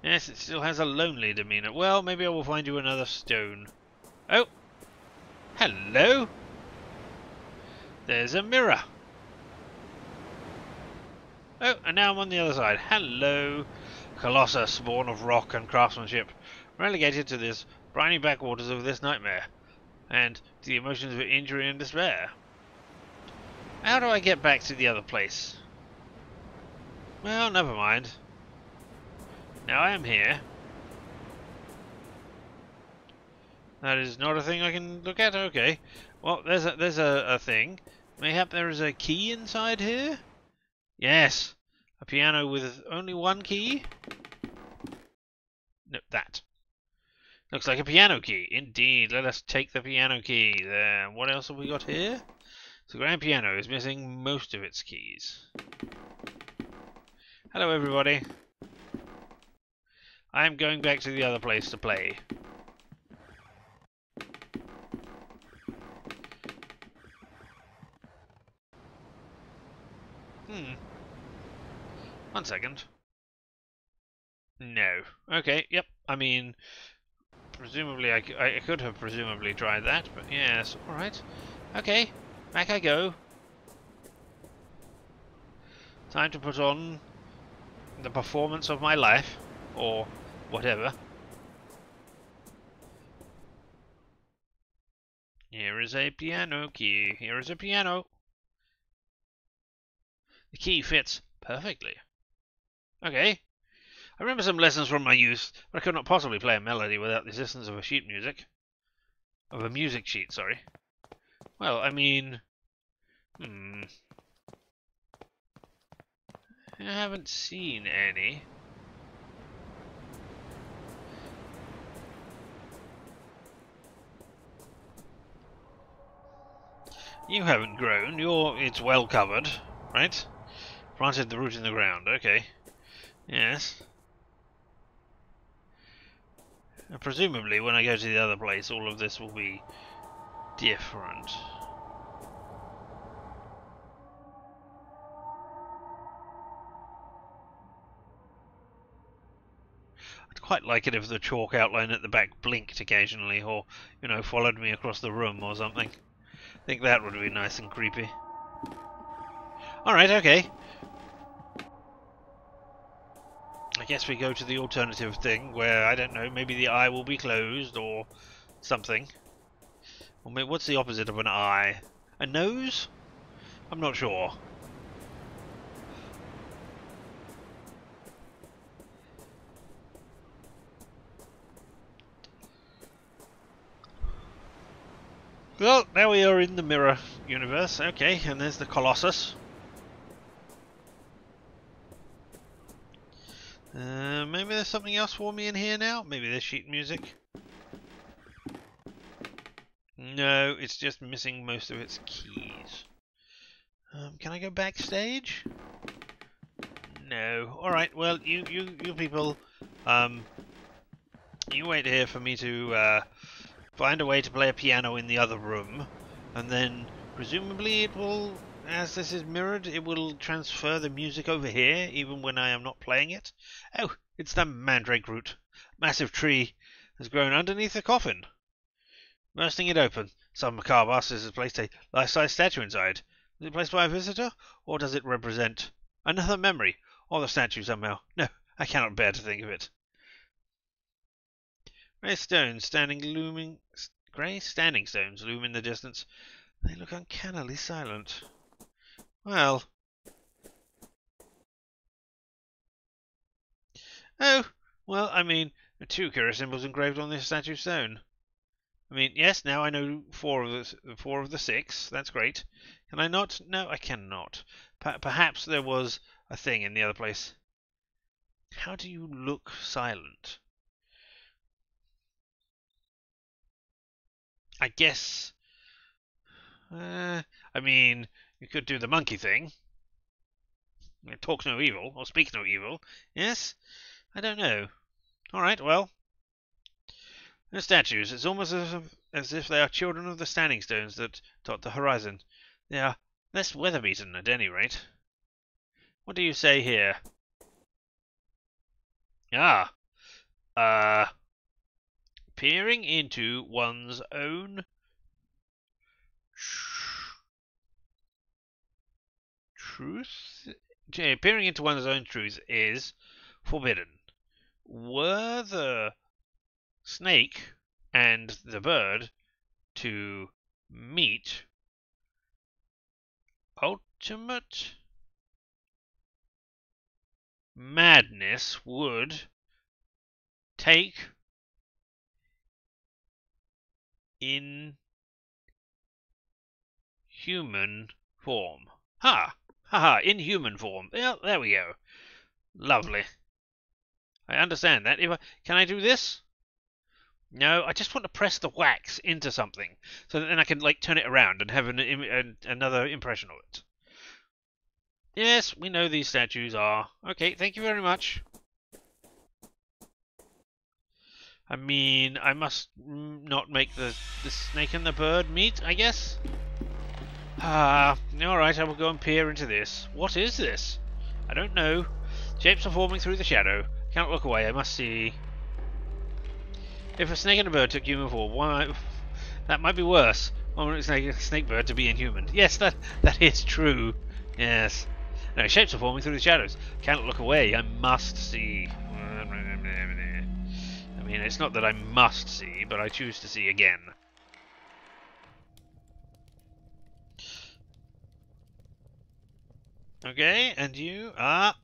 Yes, it still has a lonely demeanour. Well, maybe I will find you another stone. Oh! Hello! There's a mirror. Oh, and now I'm on the other side. Hello! Colossus, born of rock and craftsmanship. relegated to this briny backwaters of this nightmare, and to the emotions of injury and despair. How do I get back to the other place? Well, never mind. Now I am here. That is not a thing I can look at? Okay. Well, there's a thing. Mayhap there is a key inside here? Yes. A piano with only one key? No, that. Looks like a piano key. Indeed. Let us take the piano key. There. What else have we got here? The grand piano is missing most of its keys. Hello, everybody. I am going back to the other place to play. One second. No. Okay, yep. I mean, presumably I could have presumably tried that, but yes. Alright. Okay. Back I go. Time to put on the performance of my life. Or whatever. Here is a piano key. Here is a piano. The key fits perfectly. Okay. I remember some lessons from my youth, but I could not possibly play a melody without the assistance of a sheet music. Of a music sheet, sorry. Well, I mean... I haven't seen any. You haven't grown. It's well covered, right? Planted the root in the ground. Okay. Yes. And presumably, when I go to the other place, all of this will be different. I'd quite like it if the chalk outline at the back blinked occasionally, or, you know, followed me across the room or something. I think that would be nice and creepy. Alright, okay. I guess we go to the alternative thing, where, I don't know, maybe the eye will be closed, or something. Or maybe, what's the opposite of an eye? A nose? I'm not sure. Well, now we are in the mirror universe. Okay, and there's the Colossus. Maybe there's something else for me in here now? Maybe there's sheet music? No, it's just missing most of its keys. Can I go backstage? No. Alright, well, you people, you wait here for me to, find a way to play a piano in the other room, and then, presumably it will, as this is mirrored, it will transfer the music over here, even when I am not playing it. Oh, it's the mandrake root. Massive tree has grown underneath the coffin. Bursting it open, some macabre artist has placed a life-size statue inside. Is it placed by a visitor, or does it represent another memory, or the statue somehow? No, I cannot bear to think of it. Grey stones grey standing stones loom in the distance. They look uncannily silent. Well. Oh, well, I mean, there are two curious symbols engraved on this statue stone. I mean, yes, now I know four of the six. That's great. Can I not? No, I cannot. Perhaps there was a thing in the other place. How do you look silent? I guess... I mean, you could do the monkey thing. Talk no evil, or speak no evil. Yes? I don't know. Alright, well... The statues, it's almost as if they are children of the standing stones that dot the horizon. They are less weather-beaten, at any rate. What do you say here? Ah. Peering into one's own truth? Peering into one's own truth is forbidden. Were the snake and the bird to meet, ultimate madness would take in human form. Ha! Ha ha! In human form. Yeah, there we go. Lovely. I understand that. Can I do this? No, I just want to press the wax into something so that then I can like turn it around and have another impression of it. Yes, we know these statues are. Okay, thank you very much. I mean, I must not make the snake and the bird meet, I guess? Ah, alright, I will go and peer into this. What is this? I don't know. Shapes are forming through the shadow. Cannot look away, I must see. If a snake and a bird took human form, why? That might be worse. I want a snake bird to be inhuman. Yes, that is true. Yes. No, shapes are forming through the shadows. Cannot look away, I must see. I mean, it's not that I must see, but I choose to see again. Okay, and you are...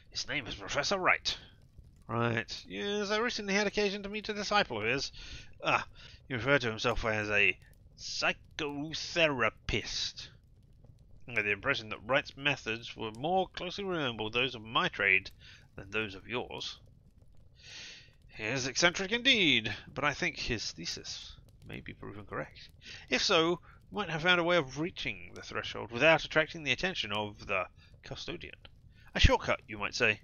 His name is Professor Wright. Right. Yes, I recently had occasion to meet a disciple of his. He referred to himself as a psychotherapist. I had the impression that Wright's methods were more closely resembled those of my trade than those of yours. He is eccentric indeed, but I think his thesis may be proven correct. If so, we might have found a way of reaching the threshold without attracting the attention of the custodian. A shortcut, you might say.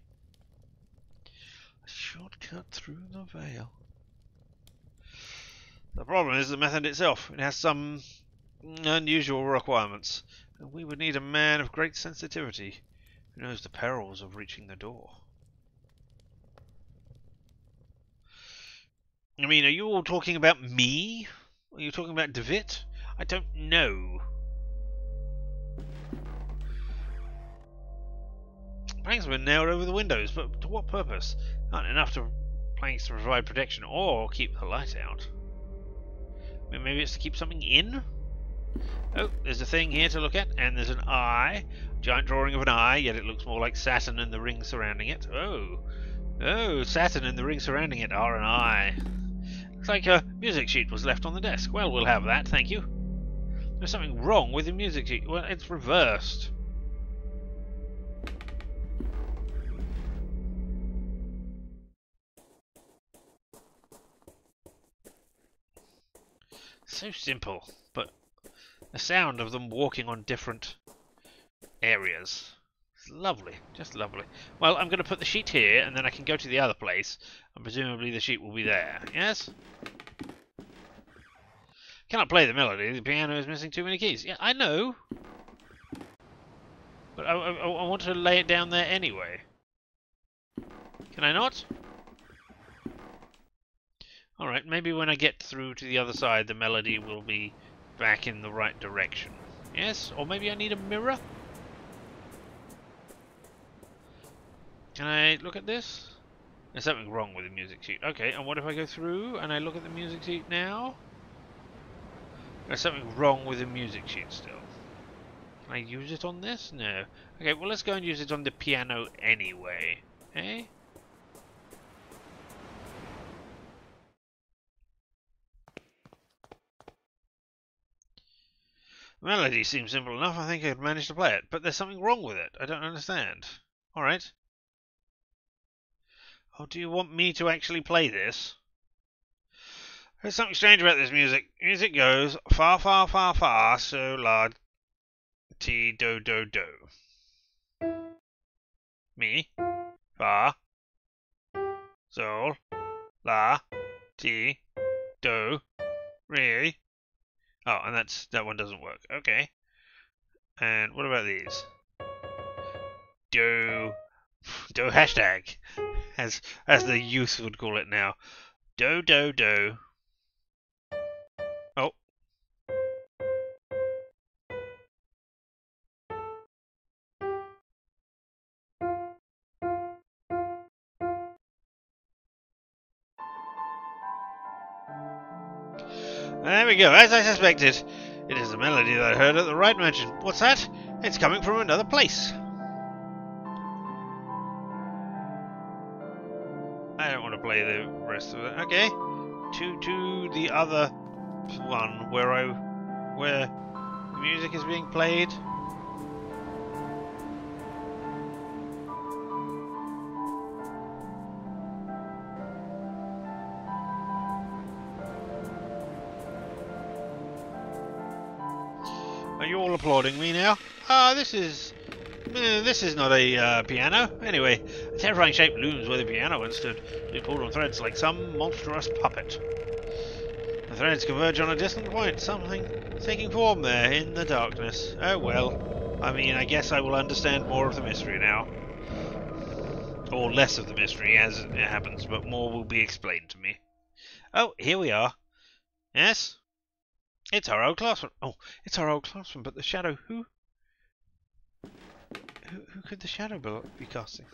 A shortcut through the veil. The problem is the method itself. It has some unusual requirements, and we would need a man of great sensitivity who knows the perils of reaching the door. I mean, are you all talking about me? Are you talking about Devitt? I don't know. Planks have been nailed over the windows, but to what purpose? Not enough planks to provide protection or keep the light out. I mean, maybe it's to keep something in? Oh, there's a thing here to look at, and there's an eye. Giant drawing of an eye, yet it looks more like Saturn and the ring surrounding it. Oh, Saturn and the ring surrounding it are an eye. Looks like a music sheet was left on the desk. Well, we'll have that, thank you. There's something wrong with the music sheet. Well, it's reversed. So simple, but the sound of them walking on different areas. It's lovely, just lovely. Well, I'm going to put the sheet here, and then I can go to the other place, and presumably the sheet will be there. Yes? Cannot play the melody. The piano is missing too many keys. Yeah, I know. But I want to lay it down there anyway. Can I not? Alright, maybe when I get through to the other side, the melody will be back in the right direction. Yes? Or maybe I need a mirror? Can I look at this? There's something wrong with the music sheet. Okay, and what if I go through and I look at the music sheet now? There's something wrong with the music sheet still. Can I use it on this? No. Okay, well let's go and use it on the piano anyway. Eh? The melody seems simple enough. I think I could manage to play it, but there's something wrong with it. I don't understand. Alright. Oh, do you want me to actually play this? There's something strange about this music. Music goes fa fa fa fa, so la ti do do do. Mi, fa, sol, la, ti, do, re. Oh, and that one doesn't work. Okay. And what about these? Do hashtag, as the youth would call it now. Do do do. Oh. There we go, as I suspected. It is the melody that I heard at the right mansion. What's that? It's coming from another place. I don't want to play the rest of it. Okay. To the other one where the music is being played. Are you all applauding me now? Ah, this is not a piano. Anyway, a terrifying shape looms where the piano once stood. It pulled on threads like some monstrous puppet. The threads converge on a distant point. Something taking form there in the darkness. Oh well. I mean, I guess I will understand more of the mystery now. Or less of the mystery as it happens, but more will be explained to me. Oh, here we are. Yes? It's our old classroom. Oh, it's our old classroom, but the shadow, who could the shadow be casting?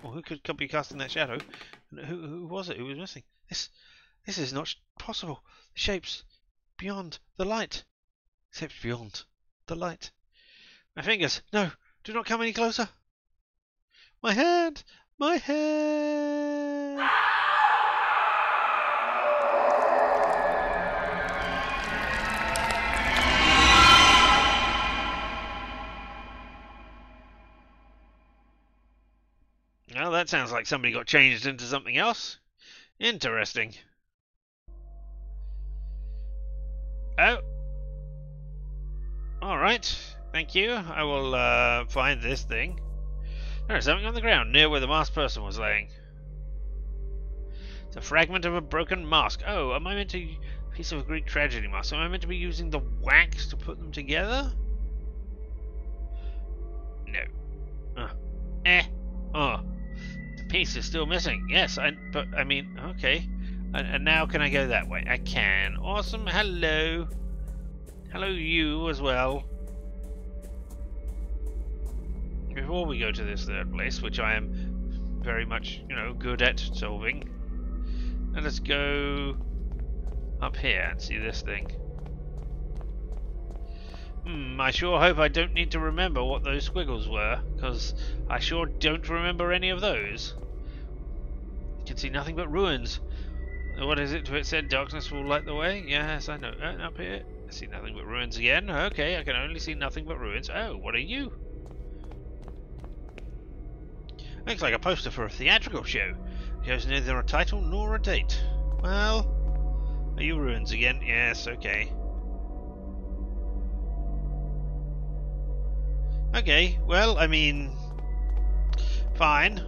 Or who could be casting that shadow? Who was it who was missing? This is not possible. The shapes beyond the light. Shapes beyond the light. My fingers. No, do not come any closer. My hand. My hand. Well, that sounds like somebody got changed into something else. Interesting. Oh. Alright. Thank you. I will find this thing. There is something on the ground near where the masked person was laying. It's a fragment of a broken mask. Oh, am I meant to... piece of a Greek tragedy mask. Am I meant to be using the wax to put them together? No. Oh. The piece is still missing. Yes, but I mean, okay. And now can I go that way? I can. Awesome. Hello. Hello, you as well. Before we go to this third place, which I am very much, good at solving, let us go up here and see this thing. I sure hope I don't need to remember what those squiggles were, because I sure don't remember any of those. You can see nothing but ruins. What is it? It said darkness will light the way? Yes, I know. Up here, I see nothing but ruins again. Okay, I can only see nothing but ruins. Oh, what are you? Looks like a poster for a theatrical show. It shows neither a title nor a date. Well, are you ruins again? Yes, okay. Okay, well, I mean, fine.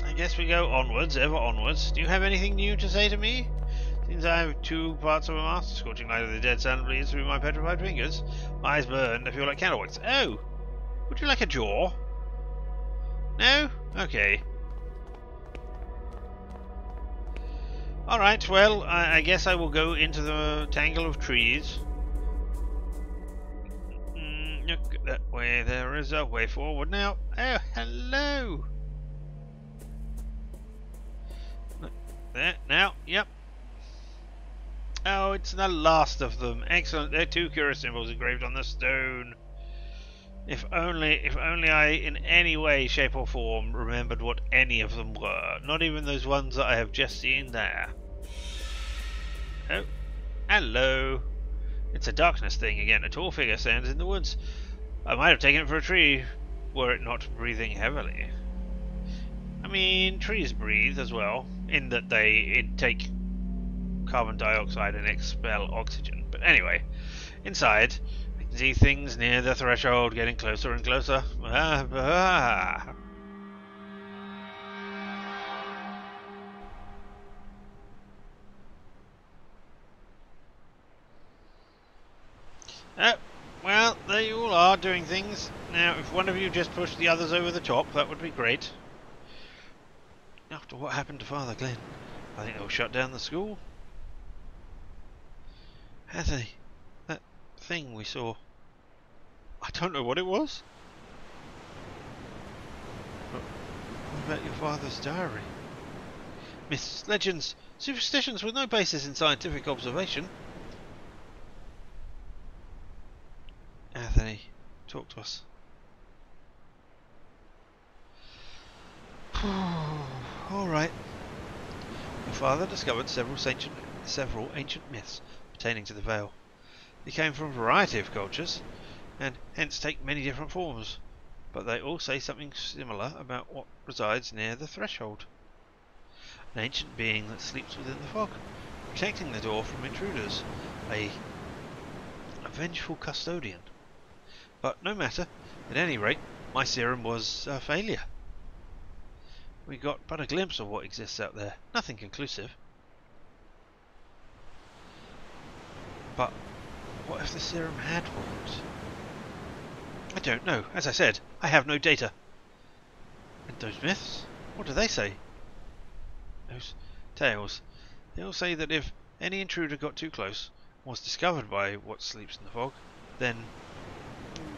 I guess we go onwards, ever onwards. Do you have anything new to say to me? Since I have two parts of a mask, scorching light of the dead sun bleeds through my petrified fingers. My eyes burn, I feel like candlewicks. Oh! Would you like a jaw? No? Okay. Alright, well, I guess I will go into the tangle of trees. Look that way, there is a way forward now. Oh, hello! Look there, now, yep. Oh, it's the last of them. Excellent, there are two curious symbols engraved on the stone. If only I, in any way, shape or form, remembered what any of them were. Not even those ones that I have just seen there. Oh, hello. It's a darkness thing again. A tall figure stands in the woods. I might have taken it for a tree, were it not breathing heavily. I mean, trees breathe as well, in that they intake carbon dioxide and expel oxygen. But anyway, inside... see things near the threshold getting closer and closer. Oh, well, there you all are doing things. Now, if one of you just pushed the others over the top, that would be great. After what happened to Father Glenn, I think they'll shut down the school. Anthony, that thing we saw. I don't know what it was. about your father's diary. Myths, legends, superstitions with no basis in scientific observation. Anthony, talk to us. Alright. Your father discovered several ancient myths pertaining to the Vale. They came from a variety of cultures, and hence take many different forms, but they all say something similar about what resides near the threshold. An ancient being that sleeps within the fog, protecting the door from intruders, a vengeful custodian. But no matter, at any rate, my serum was a failure. We got but a glimpse of what exists out there, nothing conclusive. But what if the serum had worked? I don't know. As I said, I have no data. And those myths? What do they say? Those tales. They all say that if any intruder got too close, was discovered by what sleeps in the fog, then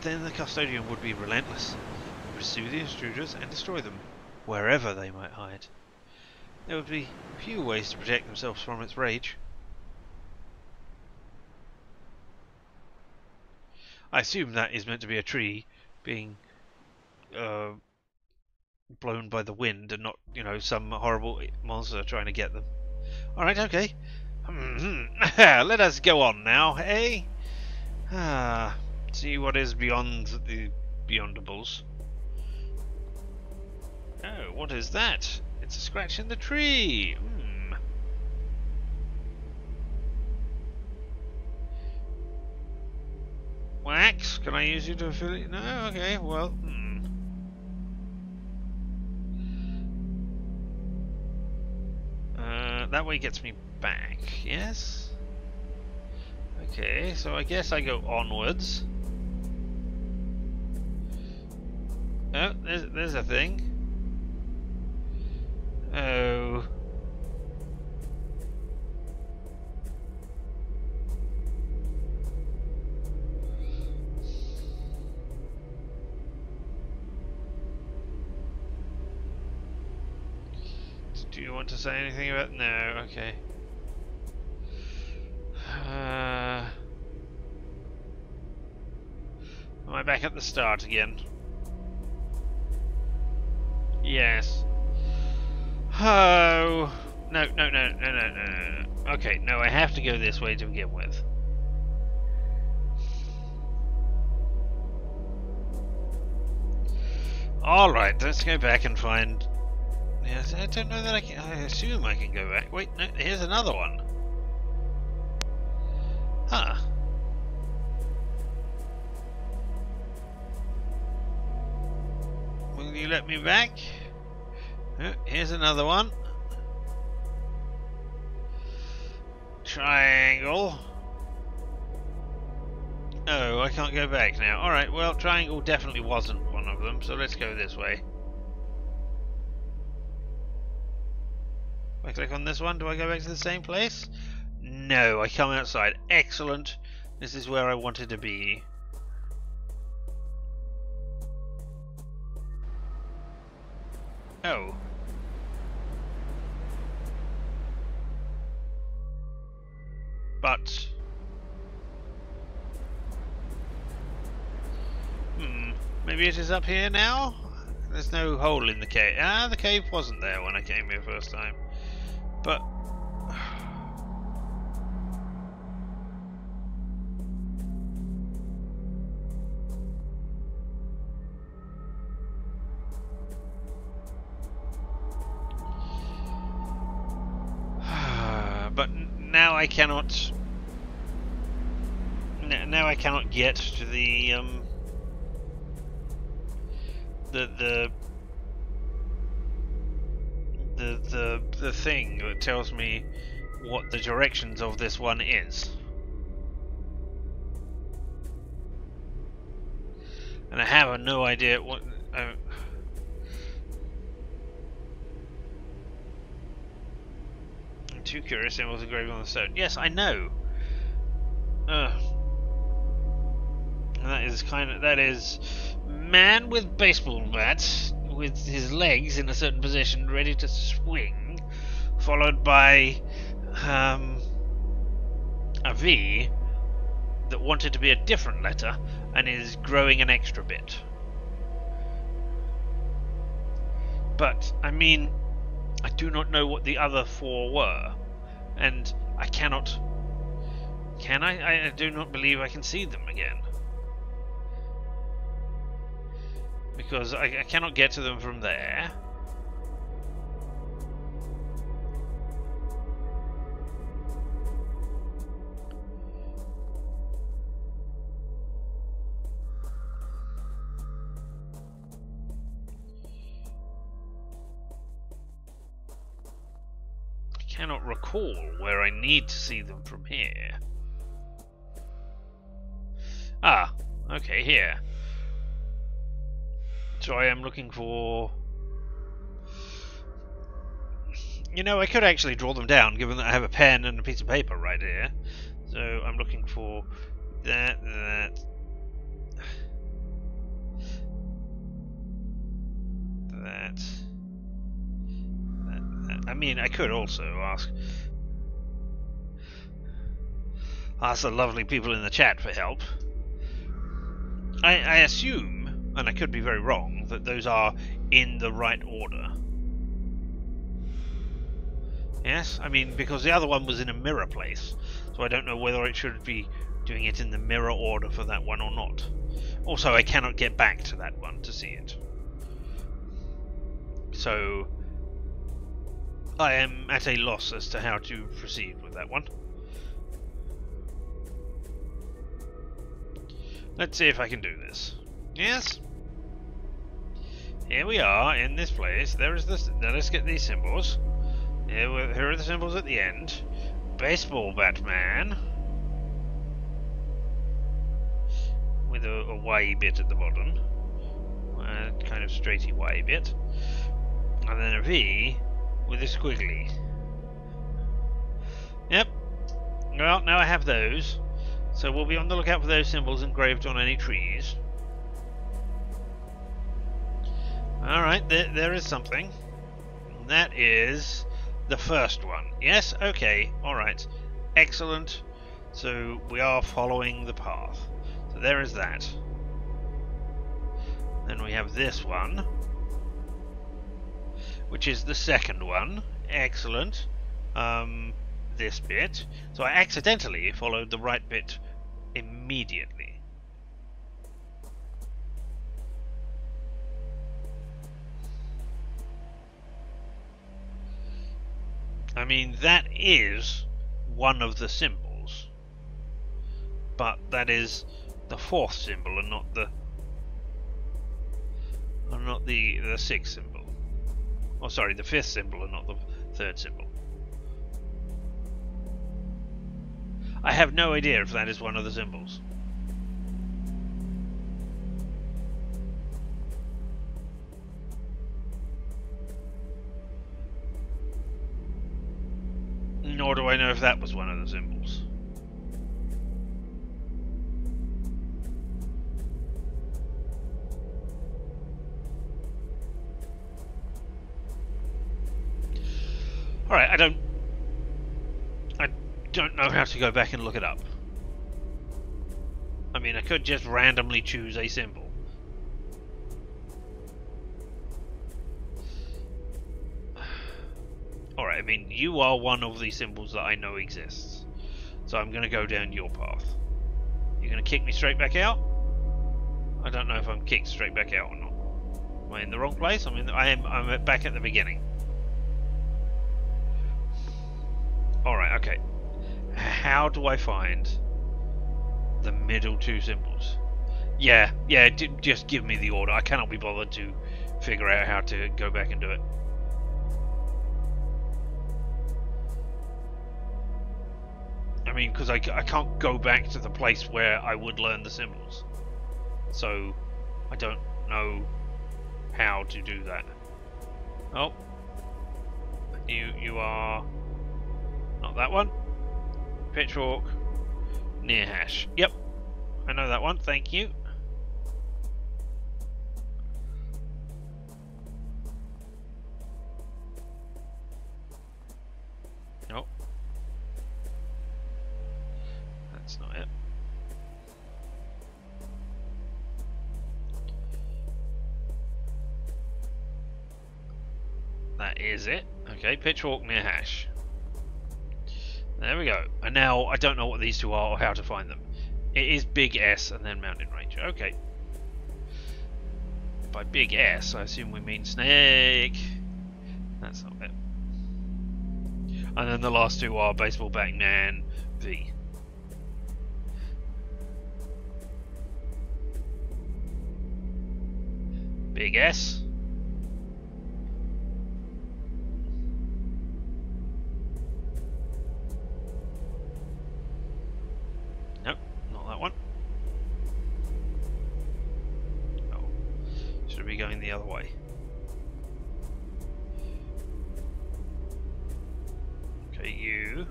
the custodian would be relentless, pursue the intruders and destroy them, wherever they might hide. There would be few ways to protect themselves from its rage. I assume that is meant to be a tree being blown by the wind and not, some horrible monster trying to get them. Alright, okay. Let us go on now, eh? See what is beyond the beyondables. Oh, what is that? It's a scratch in the tree. Wax? Can I use you to fill it? No? Okay, well, that way gets me back, yes? Okay, so I guess I go onwards. Oh, there's a thing. Oh. Do you want to say anything about... No, okay. Am I back at the start again? Yes. Oh. No. Okay, no, I have to go this way to begin with. Alright, let's go back and find... Yes, I don't know that I can... I assume I can go back. Wait, no, here's another one. Huh. Will you let me back? Oh, here's another one. Triangle. Oh, I can't go back now. Alright, well, triangle definitely wasn't one of them, so let's go this way. If I click on this one, do I go back to the same place? No, I come outside. Excellent. This is where I wanted to be. Oh. But... maybe it is up here now? There's no hole in the cave. Ah, the cave wasn't there when I came here first time. But... but now I cannot... Now I cannot get to the thing that tells me what the directions of this one is. And I have no idea what... Two curious symbols engraved on the stone. Yes, I know. And that is man with baseball bat with his legs in a certain position, ready to swing, followed by a V that wanted to be a different letter and is growing an extra bit. But, I mean, I do not know what the other 4 were, and I cannot... Can I? I do not believe I can see them again. Because I cannot get to them from there. I cannot recall where I need to see them from here. Ah, okay, here. So I am looking for... You know, I could actually draw them down, given that I have a pen and a piece of paper right here. So I'm looking for that. I mean, I could also ask the lovely people in the chat for help. I assume, and I could be very wrong, that those are in the right order. Yes? I mean, because the other one was in a mirror place, so I don't know whether it should be doing it in the mirror order for that one or not. Also, I cannot get back to that one to see it. So, I am at a loss as to how to proceed with that one. Let's see if I can do this. Yes? Here we are in this place. There is this. Now let's get these symbols. Here are the symbols at the end. Baseball Batman. With a Y bit at the bottom. Kind of straighty Y bit. And then a V with a squiggly. Yep. Well, now I have those. So we'll be on the lookout for those symbols engraved on any trees. Alright, there is something. That is the first one. Yes? Okay. Alright. Excellent. So we are following the path. So there is that. Then we have this one, which is the second one. Excellent. This bit. So I accidentally followed the right bit immediately. I mean, that is one of the symbols, but that is the 4th symbol and not the the 6th symbol. Oh, sorry, the 5th symbol and not the 3rd symbol. I have no idea if that is one of the symbols. Nor do I know if that was one of the symbols. Alright, I don't know how to go back and look it up. I mean, I could just randomly choose a symbol. Alright, I mean, you are one of the symbols that I know exists. So I'm going to go down your path. You're going to kick me straight back out? I don't know if I'm kicked straight back out or not. Am I in the wrong place? I'm back at the beginning. Alright, okay. How do I find the middle 2 symbols? Yeah, just give me the order. I cannot be bothered to figure out how to go back and do it. I mean, because I can't go back to the place where I would learn the symbols. So, I don't know how to do that. Oh. You are... not that one. Pitchfork. Near hash. Yep. I know that one. Thank you. That is it. Okay, pitchfork near hash. There we go. And now I don't know what these two are or how to find them. It is big S and then mountain range. Okay. By big S, I assume we mean snake. That's not it. And then the last two are baseball batting man V. Big S. Nope, not that one. Oh, should be going the other way. Okay, you.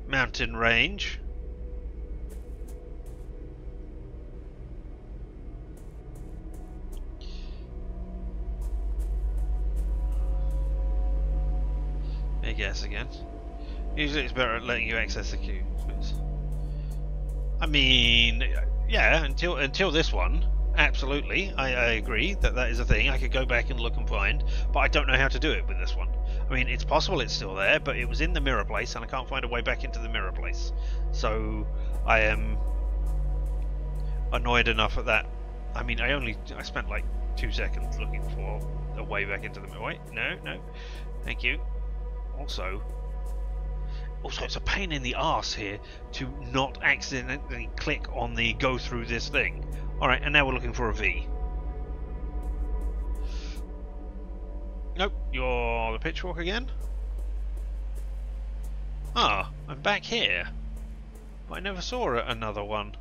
Mountain range. Big S again. Usually it's better at letting you access the queue. I mean, yeah, until this one, absolutely, I agree that is a thing. I could go back and look and find, but I don't know how to do it with this one. I mean, it's possible it's still there, but it was in the mirror place, and I can't find a way back into the mirror place. So I am annoyed enough at that. I mean, I spent like 2 seconds looking for a way back into the mirror. Wait, no, thank you. Also, it's a pain in the arse here to not accidentally click on the go through this thing. Alright, and now we're looking for a V. Nope, you're the pitchfork again? Ah, I'm back here. But I never saw another one.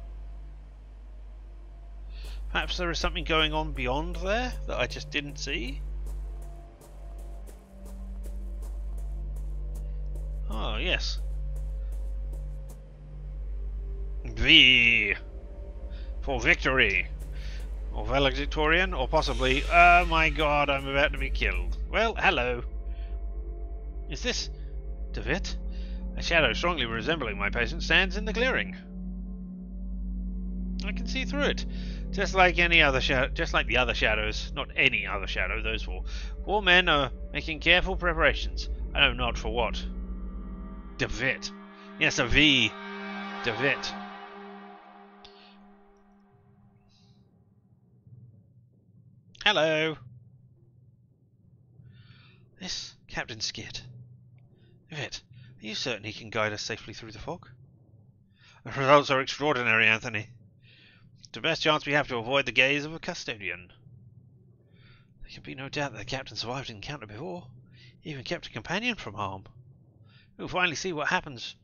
Perhaps there is something going on beyond there that I just didn't see? Oh, yes. V for victory. Or valedictorian, or possibly, oh my god, I'm about to be killed. Well, hello. Is this Devitt? A shadow strongly resembling my patient stands in the clearing. I can see through it. Just like any other shadow, just like the other shadows, not any other shadow, those four. 4 men are making careful preparations. I know not for what. Devitt. Yes, a V. Devitt. Hello. This Captain Skid. Devitt, are you certain he can guide us safely through the fog? The results are extraordinary, Anthony. The best chance we have to avoid the gaze of a custodian. There can be no doubt that the captain survived an encounter before. He even kept a companion from harm. We'll finally see what happens,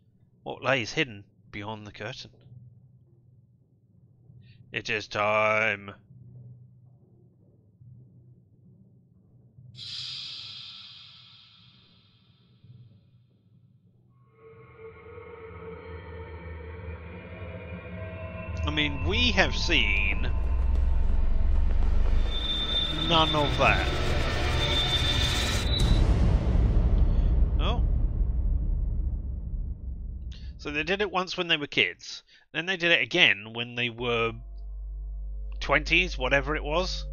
what lays hidden beyond the curtain. It is time. I mean, we have seen none of that. Oh. So they did it once when they were kids. Then they did it again when they were 20s, whatever it was.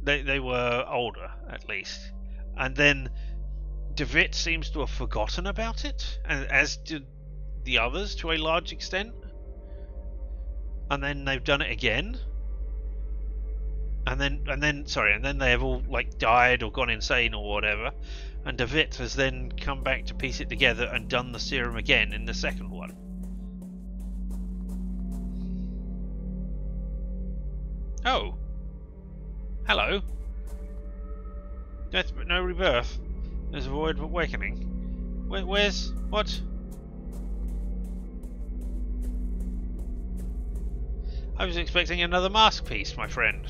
They were older, at least. And then Devitt seems to have forgotten about it, as did the others to a large extent. And then they've done it again. And then they have all like died or gone insane or whatever. And Devitt has then come back to piece it together and done the serum again in the second one. Oh. Hello. Death but no rebirth. There's a void of awakening. Where's... what? I was expecting another mask piece, my friend.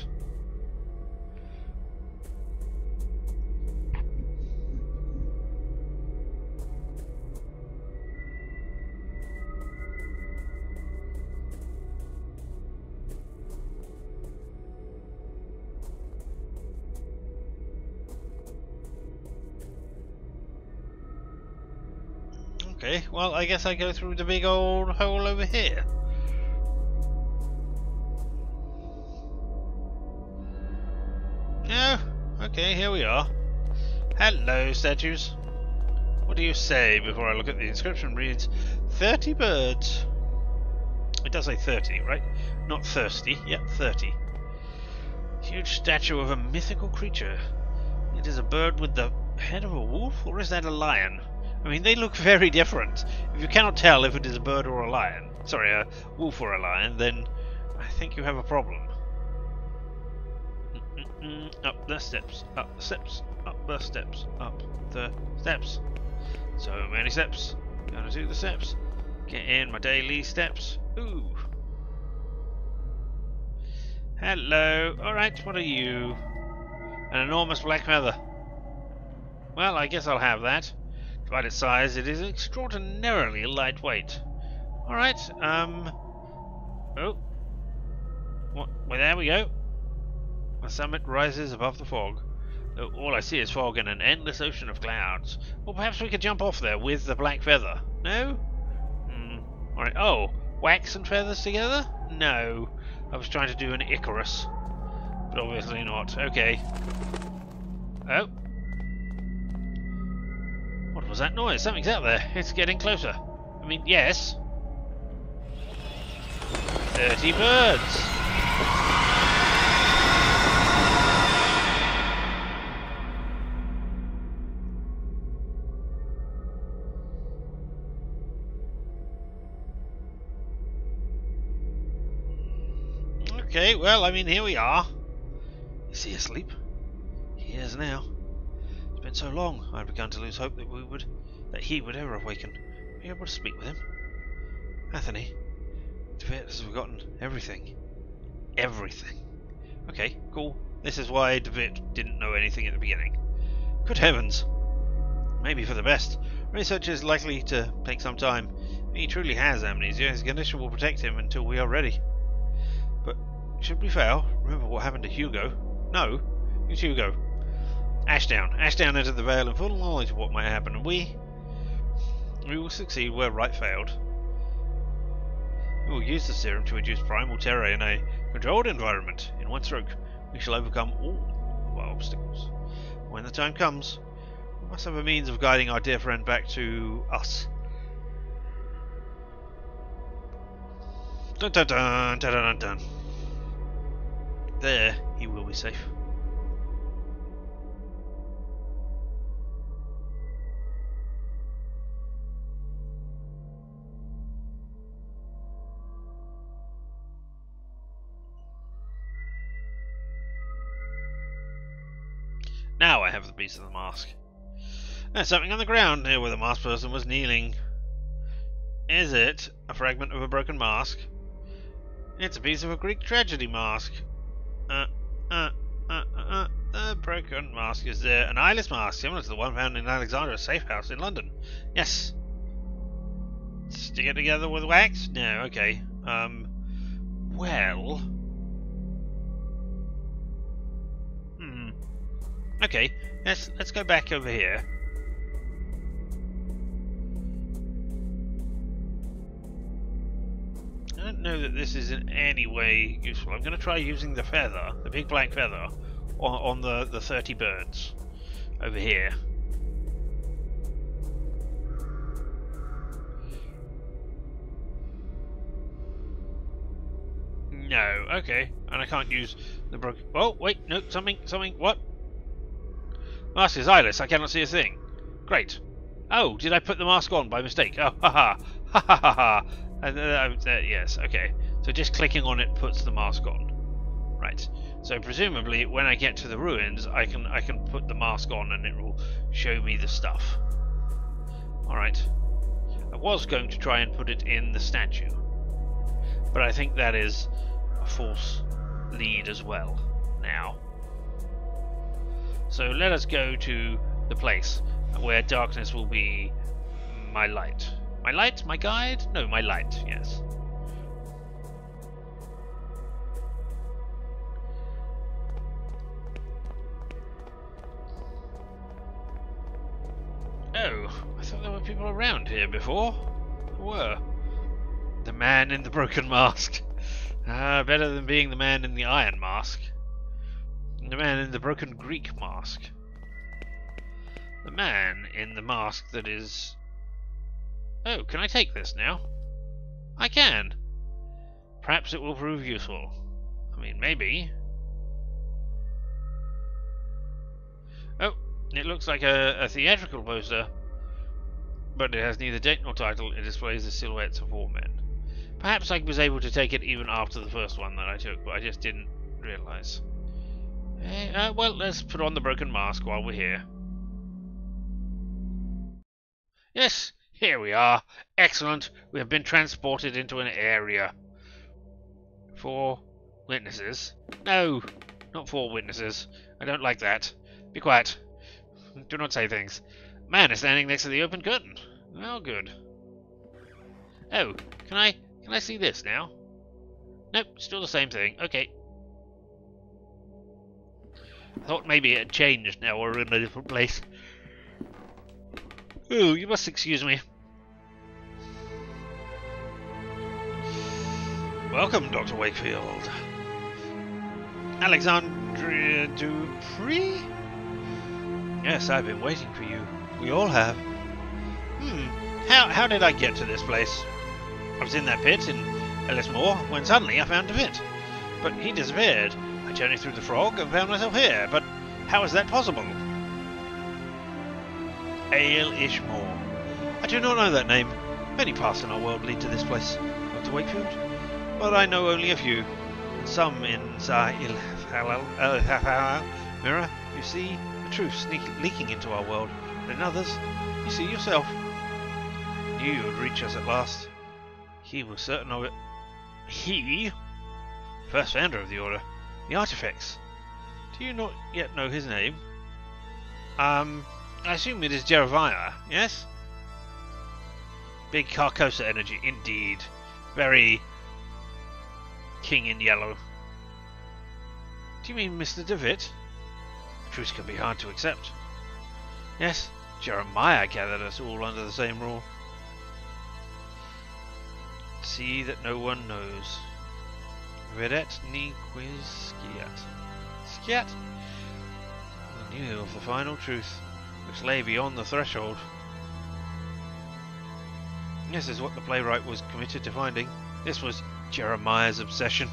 Okay, well, I guess I go through the big old hole over here. okay, here we are. Hello, statues. What do you say before I look at the inscription? Reads 30 birds. It does say 30, right? Not thirsty. Yep, 30. Huge statue of a mythical creature. It is a bird with the head of a wolf, or is that a lion? I mean, they look very different. If you cannot tell if it is a bird or a lion, sorry, a wolf or a lion, then I think you have a problem. Up the steps, up the steps, up the steps, up the steps. So many steps. Gotta do the steps. Get in my daily steps. Ooh. Hello. Alright, what are you? An enormous black feather. Well, I guess I'll have that. Despite its size, it is extraordinarily lightweight. Alright, oh. Well, there we go. The summit rises above the fog. All I see is fog and an endless ocean of clouds. Well, perhaps we could jump off there with the black feather. No? Alright, oh, wax and feathers together? No. I was trying to do an Icarus. But obviously not. Okay. Oh. What was that noise? Something's out there. It's getting closer. I mean, yes. 30 birds. Okay, well, I mean, here we are. Is he asleep? He is now. It's been so long, I'd begun to lose hope that he would ever awaken. Be able to speak with him. Anthony, Devitt has forgotten everything. Everything. Okay, cool. This is why Devitt didn't know anything at the beginning. Good heavens. Maybe for the best. Research is likely to take some time. If he truly has amnesia, his condition will protect him until we are ready. But should we fail, remember what happened to Hugo. No, who's Hugo? Ashdown. Ashdown entered the Vale in full knowledge of what might happen, and we will succeed where Wright failed. We will use the serum to induce primal terror in a controlled environment. In one stroke, we shall overcome all of our obstacles. When the time comes, we must have a means of guiding our dear friend back to us. Dun dun dun dun dun dun. There, he will be safe. Now I have the piece of the mask. There's something on the ground near where the masked person was kneeling. Is it a fragment of a broken mask? It's a piece of a Greek tragedy mask. The broken mask is there. An eyeless mask, similar to the one found in Alexandra's safe house in London. Yes. Stick it together with wax? No, okay. Well... Okay, let's go back over here. I don't know that this is in any way useful. I'm going to try using the feather, the big black feather, on the 30 birds over here. No, okay, and I can't use the broken... Oh, wait, no, something, what? Mask is eyeless, I cannot see a thing. Great. Oh, did I put the mask on by mistake? Oh, haha, ha ha ha ha. Yes, okay. So just clicking on it puts the mask on. Right. So presumably when I get to the ruins, I can put the mask on and it will show me the stuff. Alright. I was going to try and put it in the statue, but I think that is a false lead as well now. So let us go to the place where darkness will be my light. My light? My guide? No, my light, yes. Oh, I thought there were people around here before. There were. The man in the broken mask. Better than being the man in the iron mask. The man in the broken Greek mask. The man in the mask that is... Oh, can I take this now? I can. Perhaps it will prove useful. I mean, maybe. Oh, it looks like a theatrical poster, but it has neither date nor title. It displays the silhouettes of four men. Perhaps I was able to take it even after the first one that I took, but I just didn't realise. Well, let's put on the broken mask while we're here. Yes, here we are. Excellent. We have been transported into an area. 4 witnesses. No, not 4 witnesses. I don't like that. Be quiet. Do not say things. Man is standing next to the open curtain. Well, good. Oh, can I see this now? Nope, still the same thing. Okay. I thought maybe it had changed now we're in a different place. Oh, you must excuse me. Welcome, Dr. Wakefield. Alexandria Dupree? Yes, I've been waiting for you. We all have. How did I get to this place? I was in that pit in Ellismore when suddenly I found Devitt. But he disappeared. I journeyed through the frog and found myself here. But how is that possible? Ale-Ishmore. I do not know that name. Many paths in our world lead to this place, Dr. Wakefield. But I know only a few. And some in Mirror, you see the truth leaking into our world. And in others, you see yourself. Knew you would reach us at last. He was certain of it. He? First founder of the Order. The artifacts. Do you not yet know his name? I assume it is Jeremiah, yes? Big Carcosa energy, indeed. Very King in Yellow. Do you mean Mr. Devitt? The truth can be hard to accept. Yes, Jeremiah gathered us all under the same rule. See that no one knows. Vedet ni quis sciat. Sciat? We knew of the final truth, which lay beyond the threshold. This is what the playwright was committed to finding. This was Jeremiah's obsession.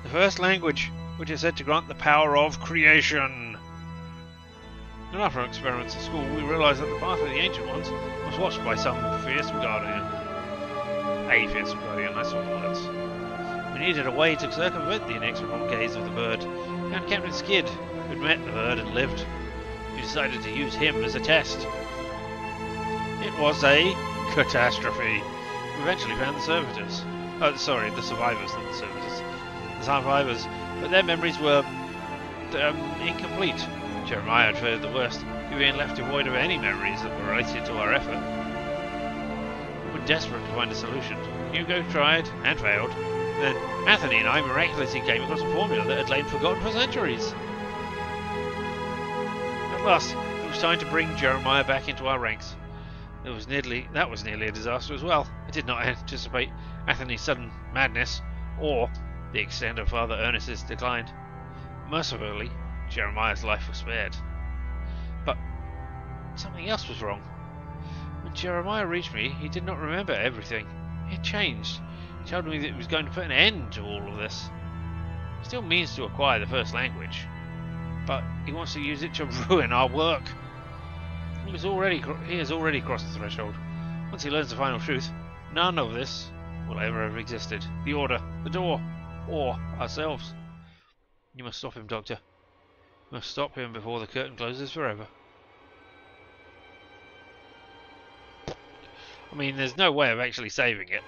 The first language, which is said to grant the power of creation. In our experiments at school, we realized that the path of the Ancient Ones was watched by some fearsome guardian. A fearsome guardian, I saw the words. We needed a way to circumvent the inexorable gaze of the bird, and Captain Skid, who'd met the bird and lived. We decided to use him as a test. It was a catastrophe. We eventually found the servitors. Oh, sorry, the survivors, not the servitors. The survivors, but their memories were incomplete. Jeremiah had feared the worst, being left devoid of any memories that were related to our effort. We were desperate to find a solution. Hugo tried and failed. Then Anthony and I miraculously came across a formula that had lain forgotten for centuries. At last, it was time to bring Jeremiah back into our ranks. That was nearly a disaster as well. I did not anticipate Anthony's sudden madness, or the extent of Father Ernest's decline. Mercifully, Jeremiah's life was spared. But something else was wrong. When Jeremiah reached me, he did not remember everything. He had changed. He told me that he was going to put an end to all of this. He still means to acquire the first language, but he wants to use it to ruin our work. He has already crossed the threshold. Once he learns the final truth, none of this will ever have existed. The Order, the door, or ourselves. You must stop him, Doctor. You must stop him before the curtain closes forever. I mean, there's no way of actually saving it.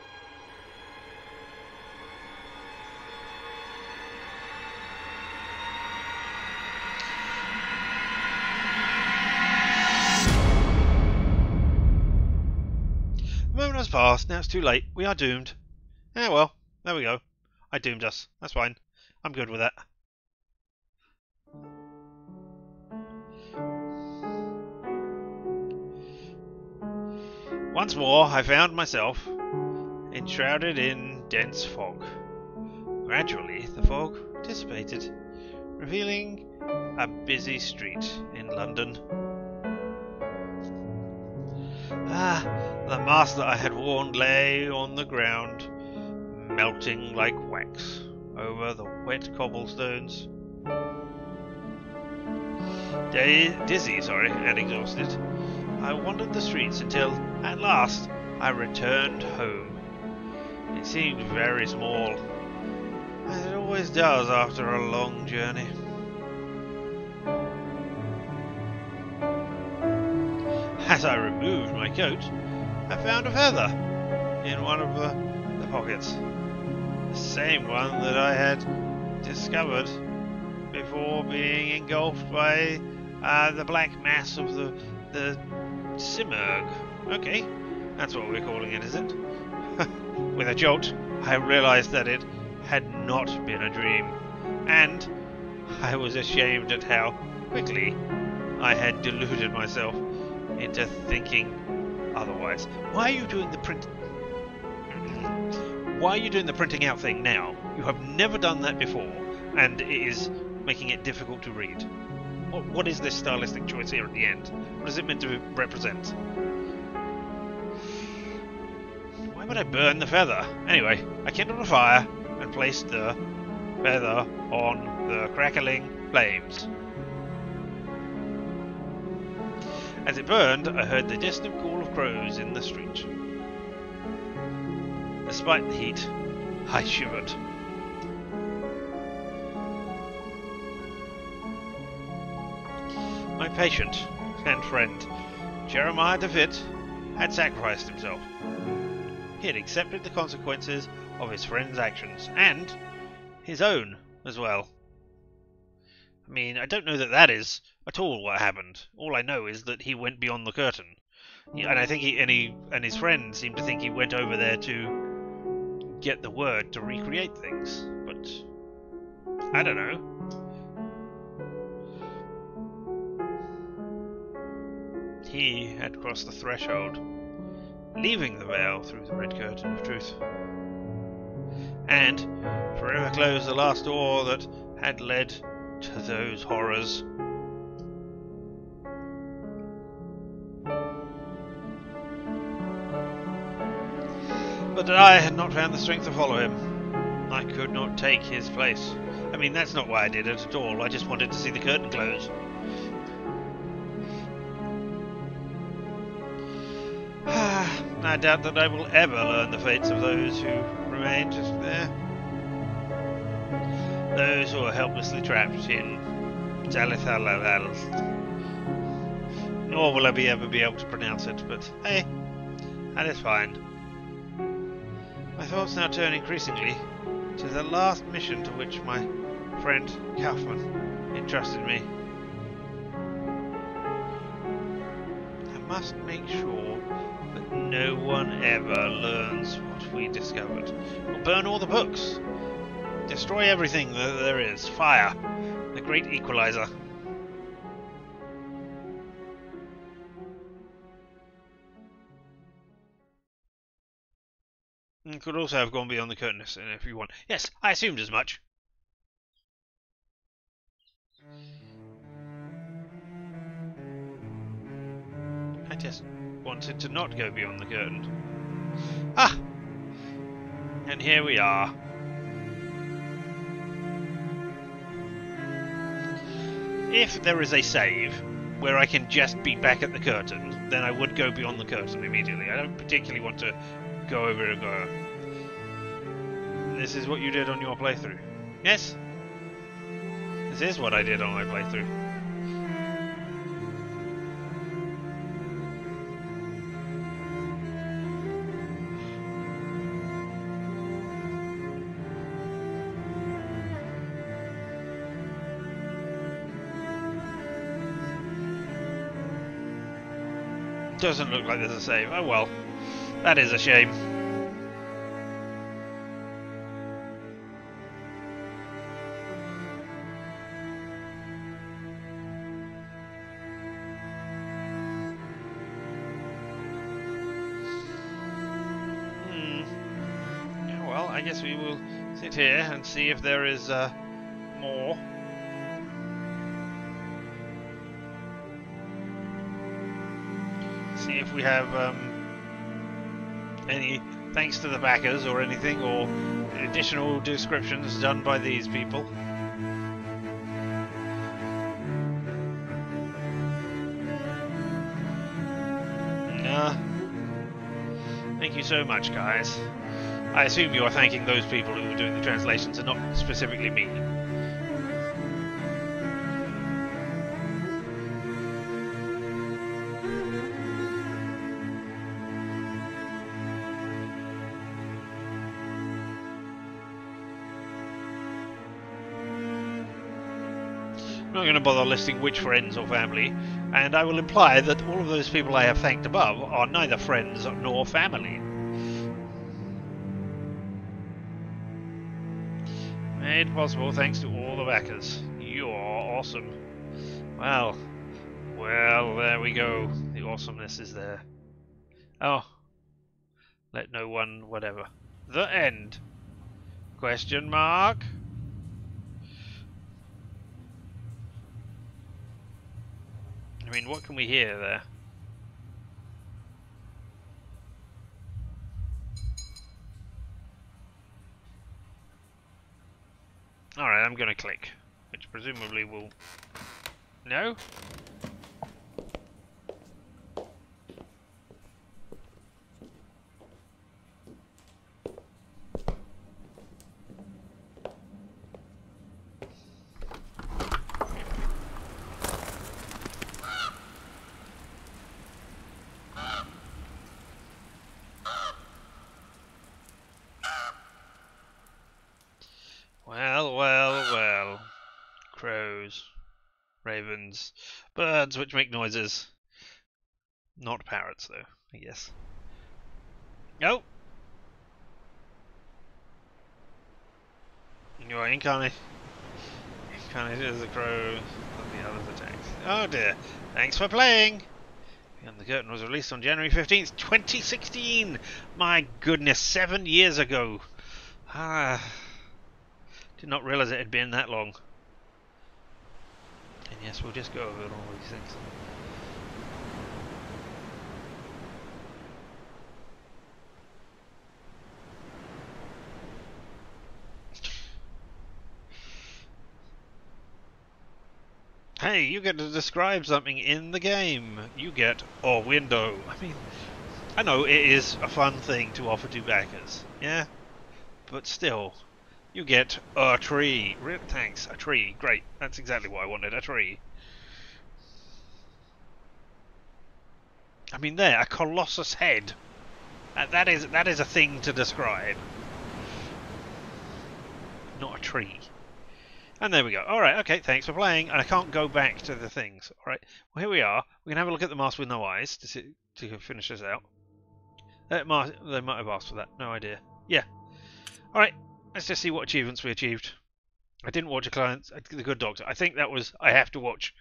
The moment has passed, now it's too late. We are doomed. Ah well, there we go. I doomed us. That's fine. I'm good with that. Once more, I found myself enshrouded in dense fog. Gradually, the fog dissipated, revealing a busy street in London. The mask that I had worn lay on the ground, melting like wax over the wet cobblestones. Dizzy, and exhausted, I wandered the streets until, at last, I returned home. It seemed very small, as it always does after a long journey. As I removed my coat, I found a feather in one of the pockets. The same one that I had discovered before being engulfed by the black mass of the Simurg. Okay, that's what we're calling it, is it? With a jolt, I realized that it had not been a dream, and I was ashamed at how quickly I had deluded myself into thinking otherwise. Why are you doing the printing out thing now? You have never done that before, and it is making it difficult to read. What is this stylistic choice here at the end? What is it meant to represent? Why would I burn the feather? Anyway, I kindled a fire and placed the feather on the crackling flames. As it burned, I heard the distant call of crows in the street. Despite the heat, I shivered. My patient and friend, Jeremiah Devitt, had sacrificed himself. He had accepted the consequences of his friend's actions, and his own as well. I mean, I don't know that is at all what happened. All I know is that he went beyond the curtain. And I think he and his friend seemed to think he went over there to get the word to recreate things. But I don't know. He had crossed the threshold, leaving the veil through the red curtain of truth, and forever closed the last door that had led to those horrors. But I had not found the strength to follow him. I could not take his place. I mean, that's not why I did it at all. I just wanted to see the curtain close. I doubt that I will ever learn the fates of those who remained there. Those who are helplessly trapped in Zalithalal. Nor will I ever be able to pronounce it, but hey, that is fine. My thoughts now turn increasingly to the last mission to which my friend Kaufmann entrusted me. I must make sure that no one ever learns what we discovered. We'll burn all the books. Destroy everything that there is. Fire, the great equalizer. You could also have gone beyond the curtain if you want. Yes, I assumed as much. I just wanted to not go beyond the curtain. Ah! And here we are. If there is a save where I can just be back at the curtain, then I would go beyond the curtain immediately. I don't particularly want to go over and go. This is what you did on your playthrough. Yes? This is what I did on my playthrough. Doesn't look like there's a save. Oh well. That is a shame. Well, I guess we will sit here and see if there is more. see if we have any thanks to the backers or anything, or additional descriptions done by these people. Thank you so much, guys. I assume you are thanking those people who are doing the translations and not specifically me. I'm not going to bother listing which friends or family, and I will imply that all of those people I have thanked above are neither friends nor family. Made possible thanks to all the backers. You're awesome. Well, there we go. The awesomeness is there. Oh, let no one whatever. The end. Question mark? I mean, what can we hear there? Alright, I'm going to click, which presumably will... No? Well. Crows, ravens, birds which make noises. Not parrots, though, I guess. Oh! You are incarnated as a crow. The others attacked. Oh dear. Thanks for playing! And the Curtain was released on January 15th, 2016! My goodness, 7 years ago! Did not realise it had been that long. And yes, we'll just go over all these things. Hey, you get to describe something in the game. You get a window. I mean, I know it is a fun thing to offer to backers, yeah? But still, you get a tree. Thanks, a tree. Great. That's exactly what I wanted, a tree. I mean, there, a colossus head. That is a thing to describe. Not a tree. And there we go. Alright, okay, thanks for playing. And I can't go back to the things. Alright, well, here we are. We can have a look at the mask with no eyes to finish this out. They might have asked for that. No idea. Yeah. Alright, let's just see what achievements we achieved. I didn't watch The Good Doctor. I think that was... I have to watch...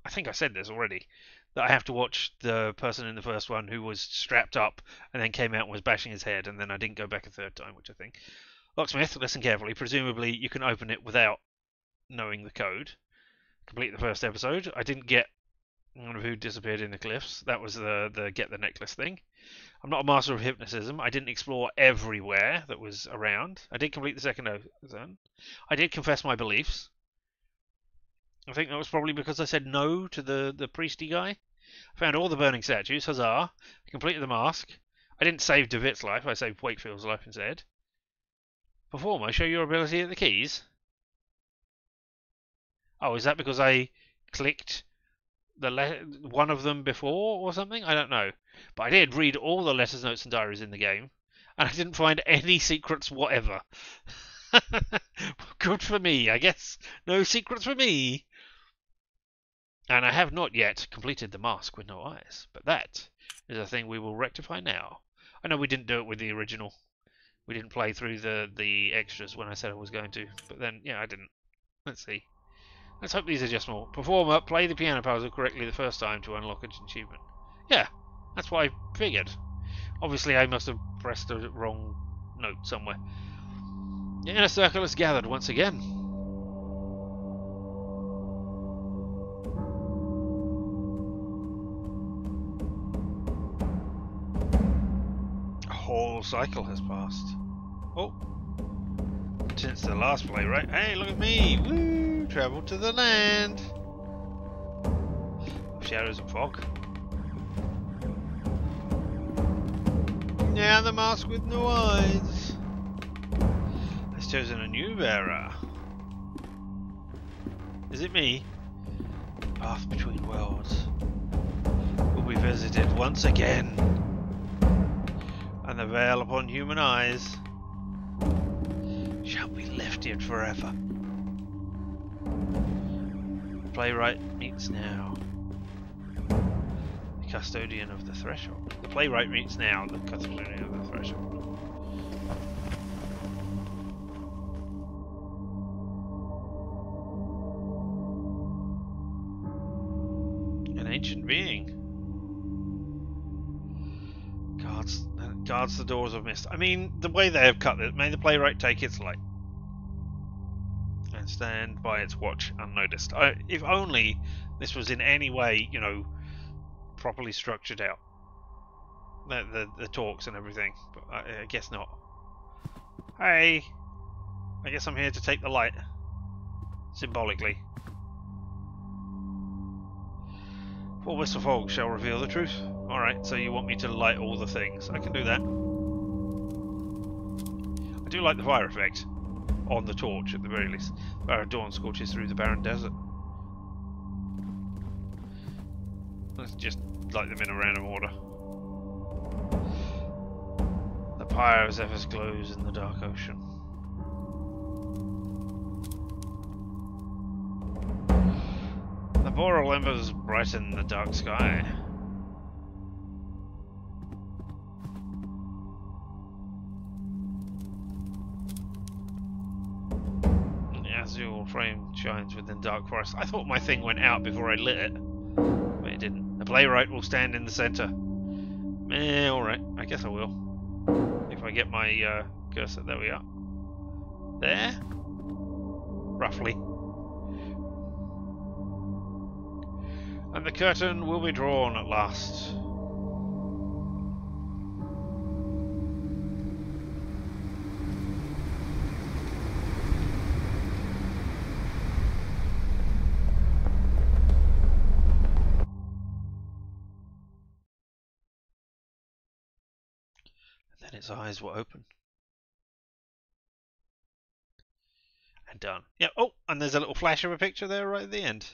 I think I said this already. That I have to watch the person in the first one who was strapped up and then came out and was bashing his head, and then I didn't go back a third time, which I think. Locksmith, listen carefully. Presumably you can open it without knowing the code. Complete the first episode. I didn't get one of who disappeared in the cliffs. That was the get the necklace thing. I'm not a master of hypnotism. I didn't explore everywhere that was around. I did complete the second zone. I did confess my beliefs. I think that was probably because I said no to the priesty guy. I found all the burning statues. Huzzah. I completed the mask. I didn't save Devitt's life. I saved Wakefield's life instead. Performer, show your ability at the keys. Oh, is that because I clicked one of them before or something? I don't know. But I did read all the letters, notes, and diaries in the game, and I didn't find any secrets whatever. Good for me, I guess. No secrets for me. And I have not yet completed the mask with no eyes, but that is a thing we will rectify now. I know we didn't do it with the original. We didn't play through the extras when I said I was going to, but then, yeah, I didn't. Let's see. Let's hope these are just more. Performer, play the piano puzzle correctly the first time to unlock an achievement. Yeah, that's what I figured. Obviously, I must have pressed the wrong note somewhere. The inner circle is gathered once again. full cycle has passed. Oh, since the last play, right? Hey, look at me! Woo! Travel to the land. Shadows and fog. Now the mask with no eyes has chosen a new bearer. Is it me? Path between worlds will be visited once again, and the veil upon human eyes shall be lifted forever. The playwright meets now. The custodian of the threshold. The playwright meets now. The custodian of the threshold. An ancient being. Guards the doors of mist. I mean, the way they have cut it, may the playwright take its light and stand by its watch unnoticed. If only this was in any way, you know, properly structured out. The talks and everything, but I guess not. Hey, I guess I'm here to take the light, symbolically. For whistle fog shall reveal the truth. Alright, so you want me to light all the things. I can do that. I do like the fire effect on the torch at the very least. Fire of dawn scorches through the barren desert. Let's just light them in a random order. The pyre of Zephyrs glows in the dark ocean. The boreal embers brighten the dark sky. The azure frame shines within dark forest. I thought my thing went out before I lit it, but it didn't. The playwright will stand in the centre. Alright, I guess I will. If I get my cursor, there we are. There? Roughly. And the curtain will be drawn at last. And then its eyes will open. And done. Yeah, oh, and there's a little flash of a picture there right at the end.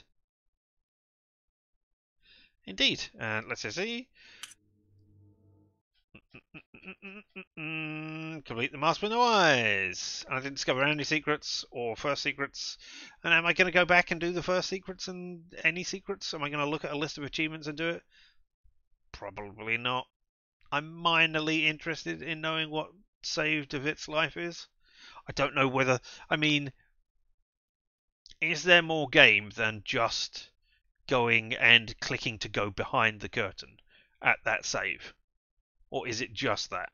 Indeed, and let's see. Complete the mask with no eyes. And I didn't discover any secrets or first secrets. And am I going to go back and do the first secrets and any secrets? Am I going to look at a list of achievements and do it? Probably not. I'm minorly interested in knowing what saved Devitt's life is. I don't know whether... I mean, is there more game than just going and clicking to go behind the curtain at that save? Or is it just that?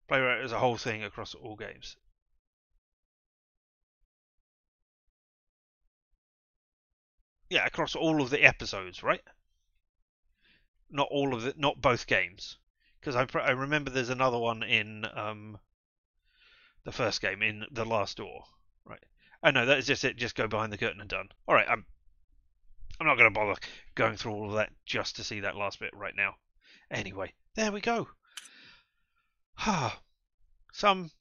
Playwright is a whole thing across all games. Yeah, across all of the episodes, right? Not all of the, not both games. Because I remember there's another one in the first game, in The Last Door, right? Oh no, that is just it, just go behind the curtain and done. Alright, I'm not going to bother going through all of that just to see that last bit right now. Anyway, there we go. Some...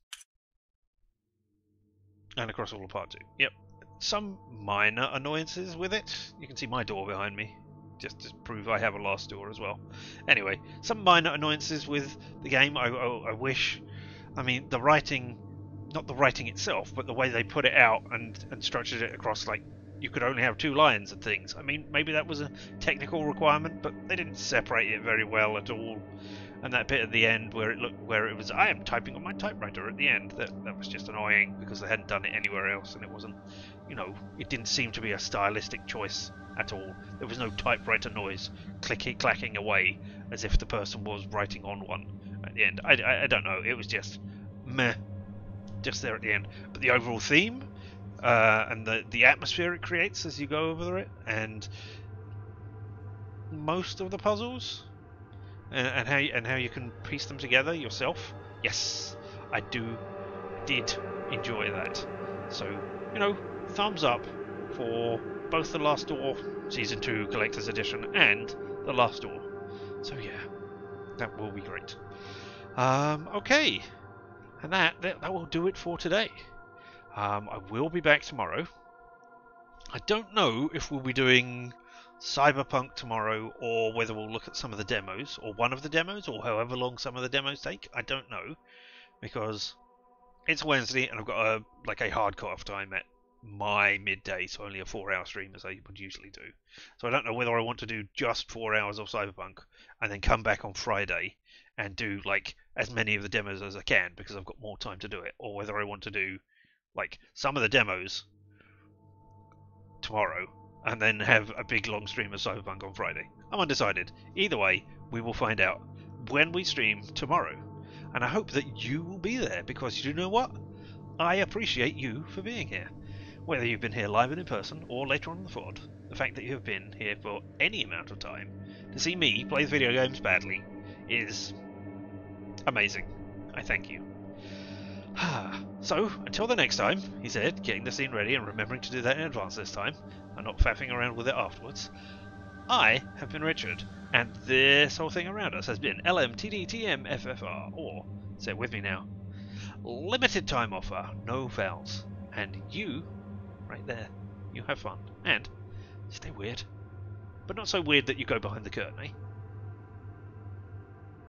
And across all of part 2. Yep. Some minor annoyances with it. You can see my door behind me, just to prove I have a last door as well. Anyway, some minor annoyances with the game. I wish... I mean, the writing... Not the writing itself, but the way they put it out and structured it across, like, you could only have 2 lines and things. I mean, maybe that was a technical requirement, but they didn't separate it very well at all. And that bit at the end where it was, I am typing on my typewriter at the end, that was just annoying because they hadn't done it anywhere else, and it wasn't, you know, it didn't seem to be a stylistic choice at all. There was no typewriter noise clacking away as if the person was writing on one at the end. I don't know, it was just meh, just there at the end. But the overall theme, and the atmosphere it creates as you go over it, and most of the puzzles, and how you can piece them together yourself. Yes, I did enjoy that. So, you know, thumbs up for both The Last Door Season 2 Collector's Edition and The Last Door. So yeah, that will be great. Okay, and that will do it for today. I will be back tomorrow. I don't know if we'll be doing Cyberpunk tomorrow or whether we'll look at some of the demos or one of the demos or however long some of the demos take. I don't know, because it's Wednesday and I've got a hard cut-off time at my midday, so only a 4-hour stream as I would usually do. So I don't know whether I want to do just 4 hours of Cyberpunk and then come back on Friday and do like as many of the demos as I can because I've got more time to do it, or whether I want to do like some of the demos tomorrow and then have a big long stream of Cyberpunk on Friday. I'm undecided. Either way, we will find out when we stream tomorrow. And I hope that you will be there, because you know what? I appreciate you for being here. Whether you've been here live and in person or later on in the VOD, the fact that you have been here for any amount of time to see me play video games badly is amazing. I thank you. So, until the next time, he said, getting the scene ready and remembering to do that in advance this time, and not faffing around with it afterwards, I have been Richard, and this whole thing around us has been LMTDTMFFR, or, say it with me now, limited time offer, no vowels. And you, right there, you have fun, and stay weird. But not so weird that you go behind the curtain, eh?